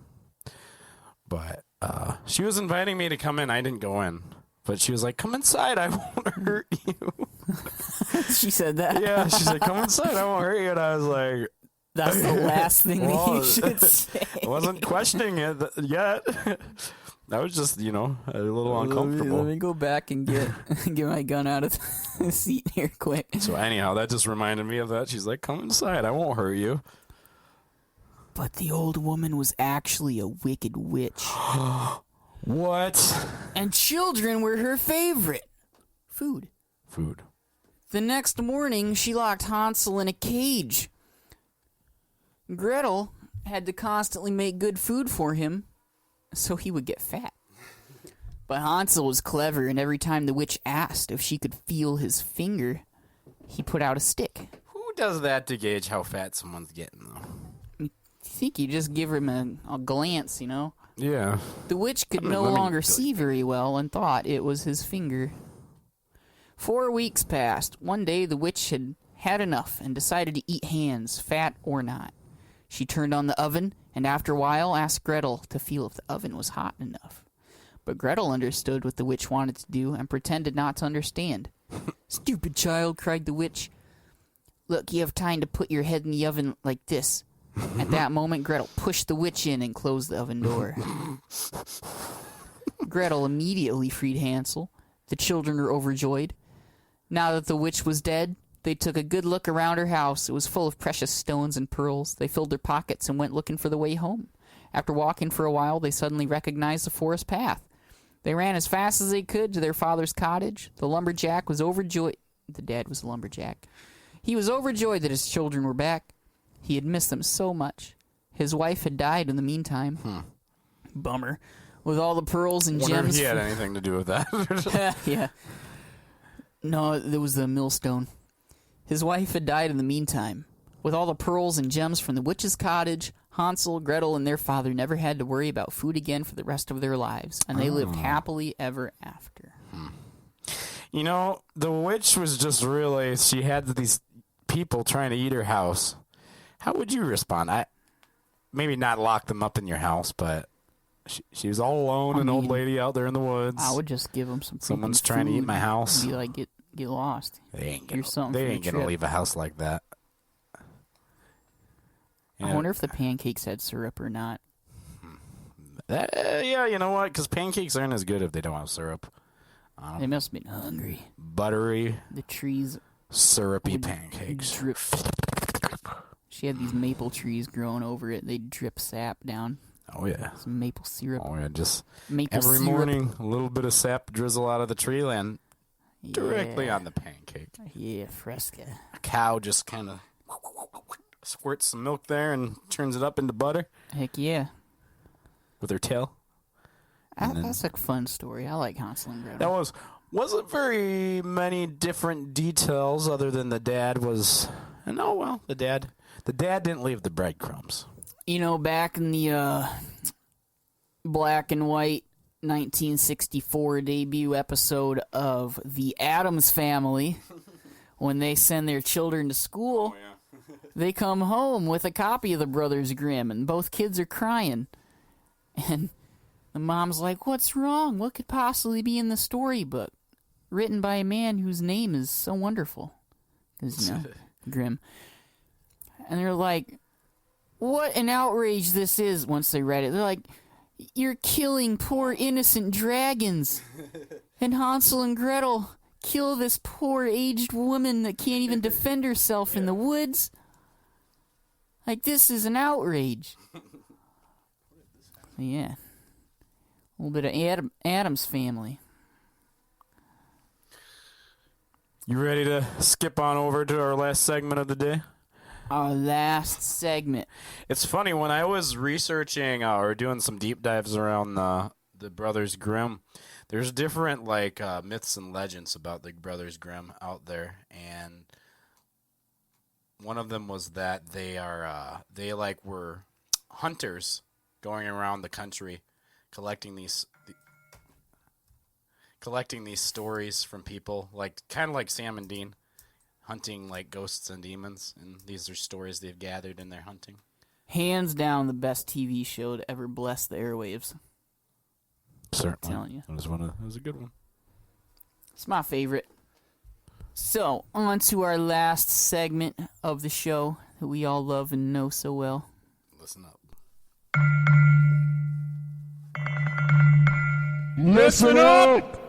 But she was inviting me to come in. I didn't go in. But she was like, come inside, I won't hurt you. She said that. Yeah, she said, come inside, I won't hurt you. And I was like, That's the last thing that Well, you should say. I wasn't questioning it yet. I was just, a little uncomfortable. Let me go back and get my gun out of the seat here quick. So anyhow, that just reminded me of that. She's like, come inside. I won't hurt you. But the old woman was actually a wicked witch. What? And children were her favorite. Food. The next morning, she locked Hansel in a cage. Gretel had to constantly make good food for him so he would get fat. But Hansel was clever, and every time the witch asked if she could feel his finger, he put out a stick. Who does that to gauge how fat someone's getting, though? I think you just give him a glance, Yeah. The witch could no longer see very well and thought it was his finger. 4 weeks passed. One day the witch had enough and decided to eat hands, fat or not. She turned on the oven and after a while asked Gretel to feel if the oven was hot enough. But Gretel understood what the witch wanted to do and pretended not to understand. "Stupid child," cried the witch. "Look, you have time to put your head in the oven like this." At that moment, Gretel pushed the witch in and closed the oven door. Gretel immediately freed Hansel. The children were overjoyed. Now that the witch was dead, they took a good look around her house. It was full of precious stones and pearls. They filled their pockets and went looking for the way home. After walking for a while, they suddenly recognized the forest path. They ran as fast as they could to their father's cottage. The lumberjack was overjoyed. The dad was a lumberjack. He was overjoyed that his children were back. He had missed them so much. His wife had died in the meantime. Bummer. With all the pearls and Wonder gems. if he had anything to do with that. Yeah. No, there was the millstone. His wife had died in the meantime. With all the pearls and gems from the witch's cottage, Hansel, Gretel, and their father never had to worry about food again for the rest of their lives, and they lived happily ever after. The witch was just really, she had these people trying to eat her house. How would you respond? Maybe not lock them up in your house, but she was all alone, an old lady out there in the woods. I would just give them some Someone's trying to eat my house. And be like, get lost. They ain't Here's gonna, something they for ain't the gonna trip. leave a house like that. I wonder if the pancakes had syrup or not. Yeah, you know what? Because pancakes aren't as good if they don't have syrup. They must have been hungry. Buttery, The trees syrupy would pancakes. drip. She had these maple trees growing over it. They drip sap down. Oh, yeah. Some maple syrup. Oh, yeah. Just Maple every syrup. morning, a little bit of sap drizzle out of the tree land directly Yeah. on the pancake. Yeah, fresca. A cow just kind of squirts some milk there and turns it up into butter Heck yeah. with her tail. That's a fun story. I like Hansel and Gretel. That wasn't very many different details other than the dad was. And the dad didn't leave the breadcrumbs. Back in the black and white 1964 debut episode of The Addams Family, when they send their children to school, they come home with a copy of the Brothers Grimm, and both kids are crying. And the mom's like, "What's wrong? What could possibly be in the storybook? Written by a man whose name is so wonderful." Because, Grimm. And they're like, "What an outrage this is," once they read it. They're like, "You're killing poor innocent dragons. And Hansel and Gretel kill this poor aged woman that can't even defend herself in the woods. Like, this is an outrage." Yeah. A little bit of Addams Family. You ready to skip on over to our last segment of the day? Our last segment. It's funny, when I was researching or doing some deep dives around the Brothers Grimm, there's different myths and legends about the Brothers Grimm out there, and one of them was that they were hunters going around the country collecting these stories from people, kind of like Sam and Dean, hunting ghosts and demons, and these are stories they've gathered in their hunting. Hands down the best TV show to ever bless the airwaves. Certainly. I'm telling you. It was a good one. It's my favorite. So, on to our last segment of the show. that we all love and know so well. Listen up. Listen up!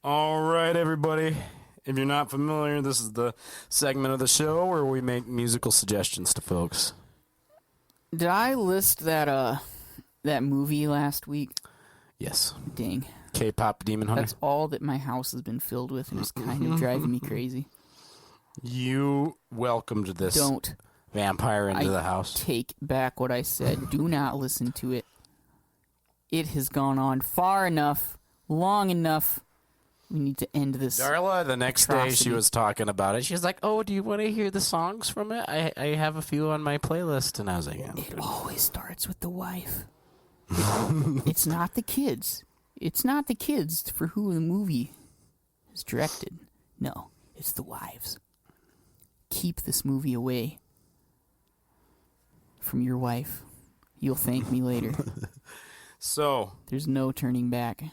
All right, everybody. If you're not familiar, this is the segment of the show where we make musical suggestions to folks. Did I list that movie last week? Yes. Dang. K-pop Demon Hunter. That's all that my house has been filled with, and it's kind of driving me crazy. You welcomed this Don't. vampire into the house. Take back what I said. Do not listen to it. It has gone on far enough, long enough. We need to end this. Darla, the next atrocity. day she was talking about it. She was like, "Oh, do you want to hear the songs from it? I have a few on my playlist." And I was like, "Yeah." It always starts with the wife. It's not the kids. It's not the kids for who the movie is directed. No, it's the wives. Keep this movie away from your wife. You'll thank me later. So, there's no turning back.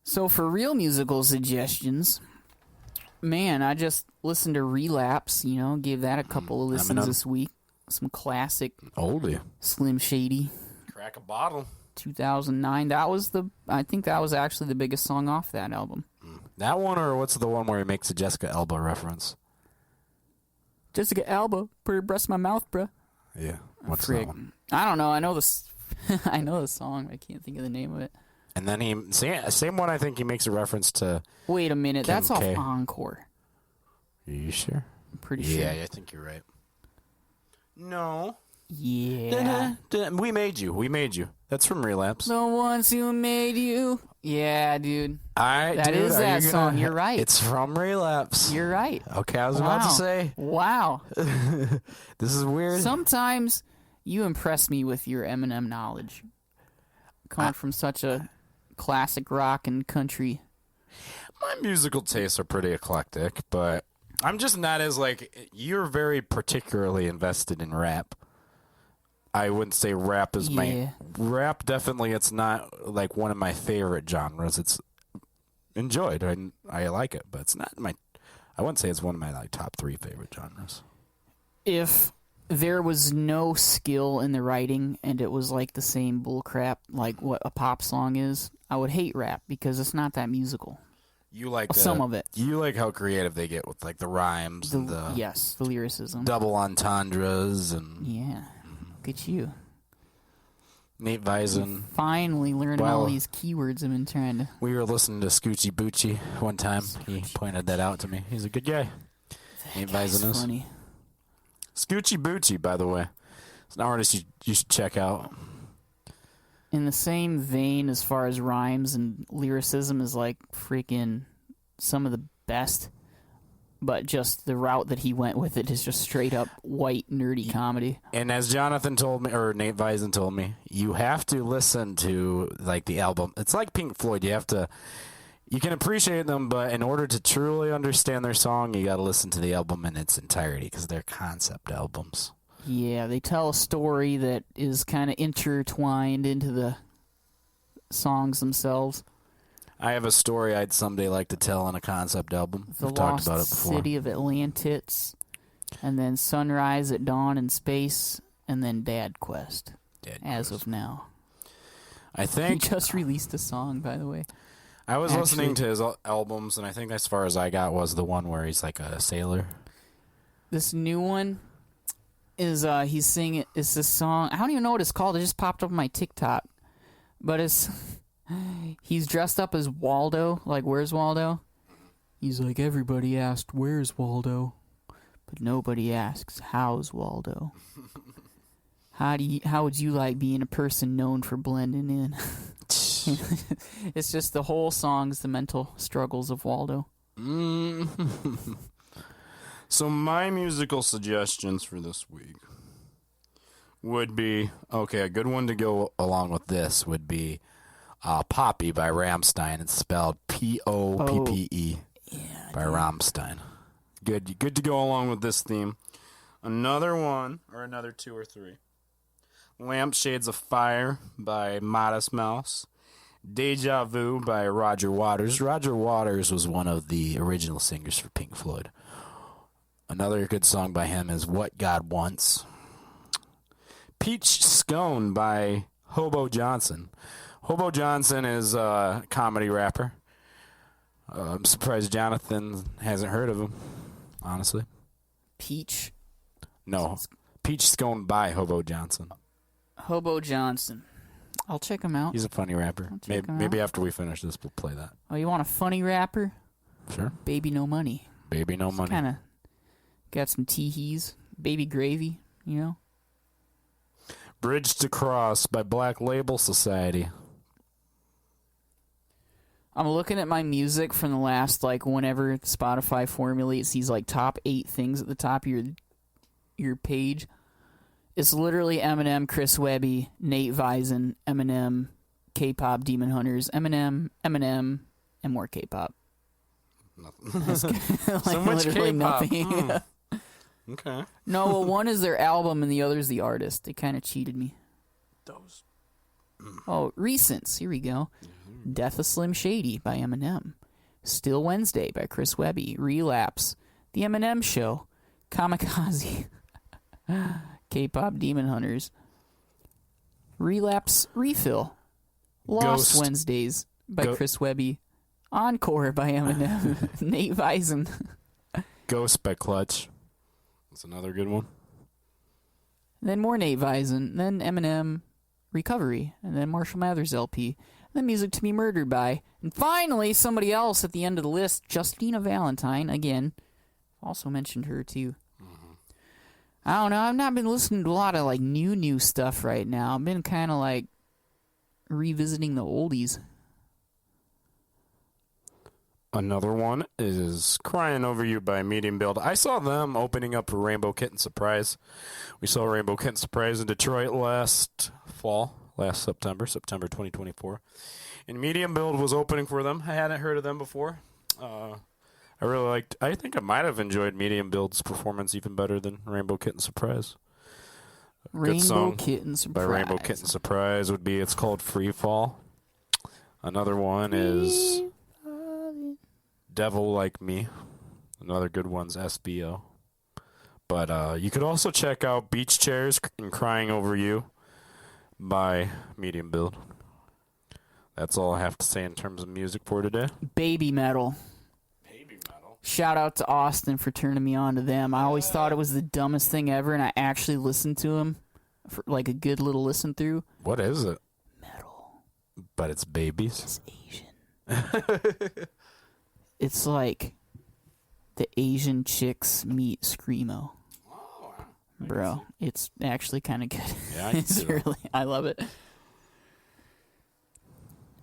So for real musical suggestions, man, I just listened to Relapse, gave that a couple of listens this week. Some classic oldie. Slim Shady. Crack a bottle. 2009. I think that was actually the biggest song off that album. That one, or what's the one where he makes a Jessica Alba reference? Jessica Alba, put her breast in my mouth, bruh. Yeah. What's Frig. that one? I don't know. I know this. I know the song. I can't think of the name of it. And then same one. I think he makes a reference to. Wait a minute. Kim That's off K. Encore. Are you sure? I'm pretty sure. Yeah, I think you're right. No. Yeah. We made you. That's from Relapse. The ones who made you. Yeah, dude. That is that song. You're right. It's from Relapse. You're right. Okay, I was about to say. Wow. This is weird. Sometimes you impress me with your Eminem knowledge. Coming from such a classic rock and country. My musical tastes are pretty eclectic, but I'm just not as you're very particularly invested in rap. I wouldn't say rap is my rap. Definitely, it's not one of my favorite genres. It's enjoyed. I like it, but it's not my. I wouldn't say it's one of my top 3 favorite genres. If there was no skill in the writing and it was the same bullcrap like what a pop song is, I would hate rap because it's not that musical. You like some of it. You like how creative they get with the rhymes and the yes, the lyricism, double entendres, and yeah. Look at you, Nate Visen. Finally learning all these keywords I've been trying to. We were listening to Scoochie Boochie one time. He pointed that out to me. He's a good guy. Nate Visen is funny. Scoochie Boochie, by the way, it's an artist you should check out. In the same vein as far as rhymes and lyricism is freaking some of the best, but just the route that he went with it is just straight up white nerdy comedy. And as Jonathan told me, or Nate Visen told me, you have to listen to the album. It's like Pink Floyd. You can appreciate them, but in order to truly understand their song, you got to listen to the album in its entirety because they're concept albums. Yeah, they tell a story that is kind of intertwined into the songs themselves. I have a story I'd someday like to tell on a concept album. We've talked about it before. City of Atlantis, and then Sunrise at Dawn in Space, and then Dad Quest. Of now. I think he just released a song, by the way. I was listening to his albums, and I think as far as I got was the one where he's like a sailor. This new one is he's singing. It's this song. I don't even know what it's called. It just popped up on my TikTok, but he's dressed up as Waldo. Where's Waldo? He's like, everybody asked, where's Waldo? But nobody asks, how's Waldo? How would you like being a person known for blending in? It's just the whole song's the mental struggles of Waldo. So my musical suggestions for this week would be, a good one to go along with this would be Poppy by Rammstein. It's spelled Poppe by Rammstein. Good to go along with this theme. Another one, or another 2 or 3. Lampshades of Fire by Modest Mouse. Deja Vu by Roger Waters. Roger Waters was one of the original singers for Pink Floyd. Another good song by him is What God Wants. Peach Scone by Hobo Johnson. Hobo Johnson is a comedy rapper. I'm surprised Jonathan hasn't heard of him, honestly. Peach? No, Peach Scone by Hobo Johnson. Hobo Johnson. I'll check him out. He's a funny rapper. Maybe after we finish this, we'll play that. Oh, you want a funny rapper? Sure. Baby No Money. Baby No Money. Kind of got some tee-hees. Baby Gravy, you know? Bridge to Cross by Black Label Society. I'm looking at my music from the last, like, whenever Spotify formulates these, like, top 8 things at the top of your page. It's literally Eminem, Chris Webby, Nate Visen, Eminem, K-pop, Demon Hunters, Eminem, and more K-pop. Nothing. Like, so much literally K-pop. nothing. Okay. No, well, one is their album and the other is the artist. They kind of cheated me. Those. Oh, recents. Here we go. Death of Slim Shady by Eminem. Still Wednesday by Chris Webby. Relapse. The Eminem Show. Kamikaze. K-pop Demon Hunters. Relapse Refill. Lost Ghost. Wednesdays by Chris Webby. Encore by Eminem. Nate Visen. Ghost by Clutch. That's another good one. Then more Nate Visen. Then Eminem. Recovery. And then Marshall Mathers LP. And then Music to Be Murdered by. And finally, somebody else at the end of the list. Justina Valentine. Again. Also mentioned her too. I don't know. I've not been listening to a lot of like new stuff right now. I've been kind of like revisiting the oldies. Another one is Crying Over You by Medium Build. I saw them opening up for Rainbow Kitten Surprise. We saw Rainbow Kitten Surprise in Detroit last September 2024. And Medium Build was opening for them. I hadn't heard of them before. I think I might have enjoyed Medium Build's performance even better than Rainbow Kitten Surprise. Rainbow Kitten Surprise. By Rainbow Kitten Surprise would be, it's called Free Fall. Another one is Devil Like Me. Another good one's SBO. But you could also check out Beach Chairs and Crying Over You by Medium Build. That's all I have to say in terms of music for today. Baby Metal. Shout out to Austin for turning me on to them. I always thought it was the dumbest thing ever, and I actually listened to them for like a good little listen through. What is it? Metal. But it's babies. It's Asian. It's like the Asian chicks meet Screamo. Bro, it's actually kind of good. Yeah, I can it's see that. really, I love it.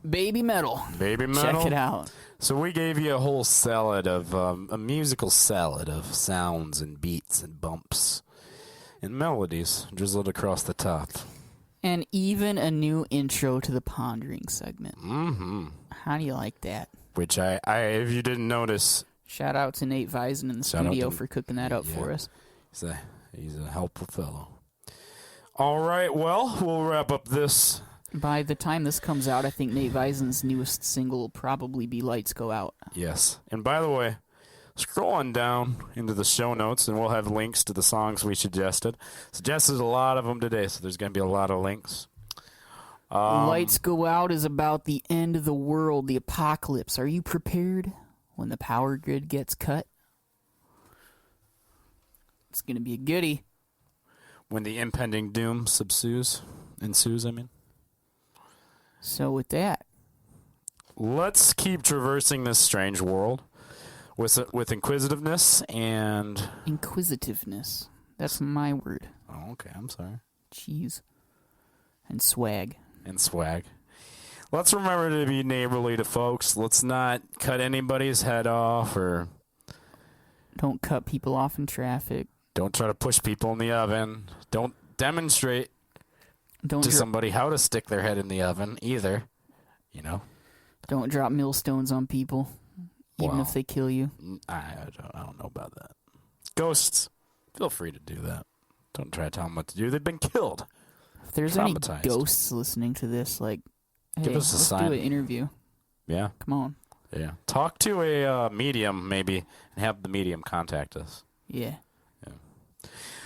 Baby Metal. Baby Metal. Check it out. So we gave you a whole salad of, a musical salad of sounds and beats and bumps and melodies drizzled across the top. And even a new intro to the Pondering segment. Mm-hmm. How do you like that? Which I if you didn't notice... Shout out to Nate Visen in the studio for cooking that up for us. He's a helpful fellow. All right, well, we'll wrap up this... By the time this comes out, I think Nate Visen's newest single will probably be Lights Go Out. Yes. And by the way, scroll on down into the show notes, and we'll have links to the songs we suggested. Suggested a lot of them today, so there's going to be a lot of links. Lights Go Out is about the end of the world, the apocalypse. Are you prepared when the power grid gets cut? It's going to be a goodie. When the impending doom ensues. So with that, let's keep traversing this strange world with inquisitiveness and... Inquisitiveness. That's my word. Oh, okay. I'm sorry. Jeez. And swag. Let's remember to be neighborly to folks. Let's not cut anybody's head off or... Don't cut people off in traffic. Don't try to push people in the oven. Don't demonstrate to somebody how to stick their head in the oven either. You know? Don't drop millstones on people, even if they kill you. I don't know about that. Ghosts, feel free to do that. Don't try to tell them what to do. They've been killed. If there's any ghosts listening to this, like, hey, give us a sign. Do an interview. Yeah. Come on. Yeah. Talk to a medium, maybe, and have the medium contact us. Yeah.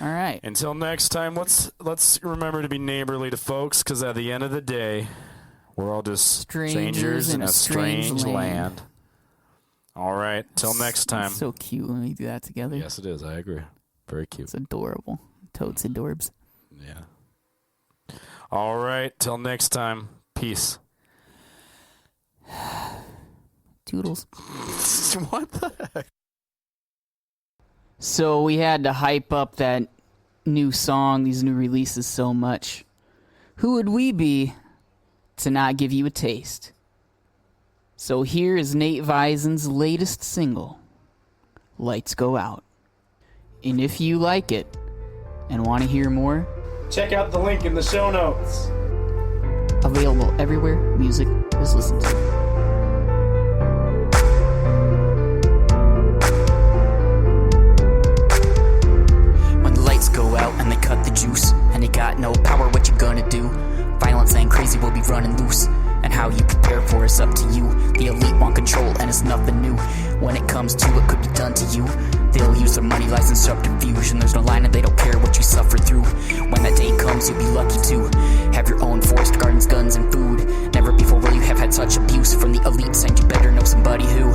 All right. Until next time, let's remember to be neighborly to folks, because at the end of the day, we're all just strangers in a strange land. All right. Till next time. It's so cute when we do that together. Yes, it is. I agree. Very cute. It's adorable. Totes adorbs. Yeah. All right. Till next time. Peace. Toodles. What the heck? So we had to hype up that new song, these new releases so much. Who would we be to not give you a taste? So here is Nate Visen's latest single, Lights Go Out. And if you like it and want to hear more, check out the link in the show notes. available everywhere music is listened to. Go out and they cut the juice, and you got no power, what you gonna do? Violence and crazy will be running loose, and how you prepare for it's up to you. The elite want control and it's nothing new. When it comes to it could be done to you. They'll use their money, lies, and subterfuge, and there's no line and they don't care what you suffer through. When that day comes you'll be lucky to have your own forest gardens, guns, and food. Never before will you have had such abuse from the elites, and you better know somebody who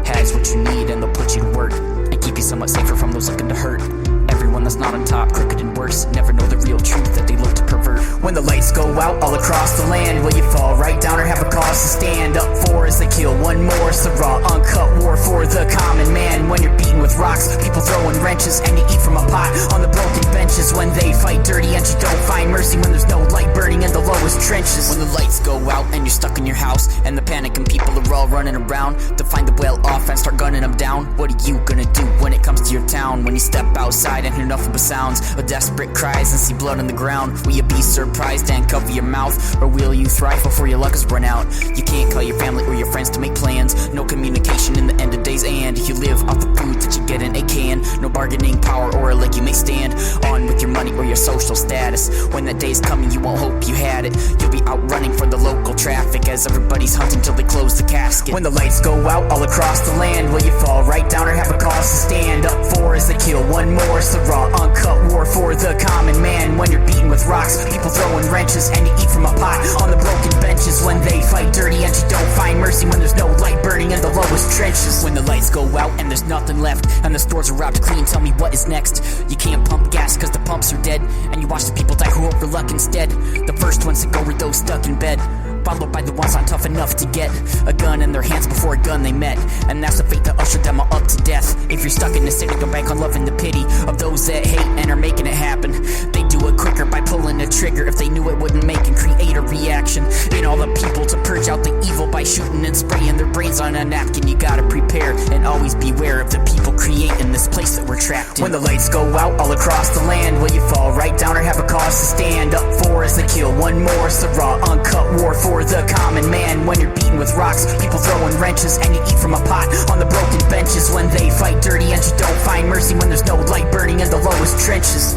has what you need, and they'll put you to work and keep you somewhat safer from those looking to hurt. Everyone that's not on top, crooked and worse, never know the real truth that they look to pervert. When the lights go out all across the land, will you fall right down or have a cause to stand up for as they kill one more? It's the raw, uncut war for the common man. When you're beaten with rocks, people throwing wrenches, and you eat from a pot on the broken benches. When they fight dirty and you don't find mercy, when there's no light burning in the lowest trenches. When the lights go out and you're stuck in your house, and the panicking people are all running around to find the well-off and start gunning them down. What are you gonna do when it comes to your town? When you step outside and hear nothing but sounds of desperate cries and see blood on the ground, will you be surprised and cover your mouth, or will you thrive before your luck is run out? You can't call your family or your friends to make plans, no communication in the end of days, and you live off the food that you get in a can. No bargaining power or a leg you may stand on with your money or your social status. When that day's coming you won't hope you had it. You'll be out running for the local traffic as everybody's hunting till they close the casket. When the lights go out all across the land, will you fall right down or have a cause to stand up for as they kill one more? It's the raw, uncut war for the common man. When you're beaten with rocks, people throwing wrenches, and you eat from a pot on the broken benches. When they fight dirty and you don't find mercy, when there's no light burning in the lowest trenches. When the lights go out and there's nothing left, and the stores are robbed clean, tell me what is next? You can't pump gas cause the pumps are dead, and you watch the people die who hope for luck instead. The first ones to go were those stuck in bed, followed by the ones not tough enough to get a gun in their hands before a gun they met. And that's the fate that ushered them all up to death. If you're stuck in the city, don't bank on love and the pity of those that hate and are making it happen. They do it quicker by pulling a trigger if they knew it wouldn't make and create a reaction in all the people to purge out the evil by shooting and spraying their brains on a napkin. You gotta prepare and always beware of the people creating this place that we're trapped in. When the lights go out all across the land, will you fall right down or have a cause to stand up for as they kill one more? It's the raw, uncut war for the common man. When you're beaten with rocks, people throwing wrenches, and you eat from a pot on the broken benches. When they fight dirty and you don't find mercy, when there's no light burning in the lowest trenches.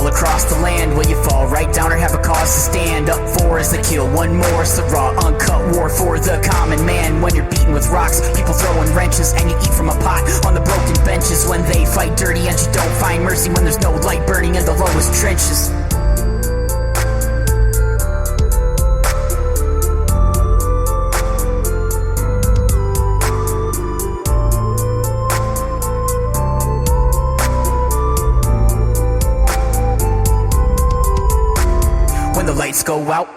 Across the land, will you fall right down or have a cause to stand up for as they kill one more? It's the raw, uncut war for the common man. When you're beaten with rocks, people throwing wrenches, and you eat from a pot on the broken benches. When they fight dirty and you don't find mercy, when there's no light burning in the lowest trenches. Lights go out.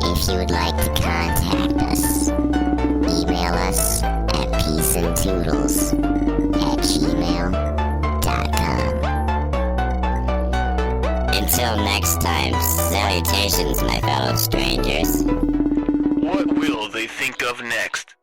If you would like to contact us, email us at peaceandtoodles@gmail.com. Until next time, salutations, my fellow strangers. What will they think of next?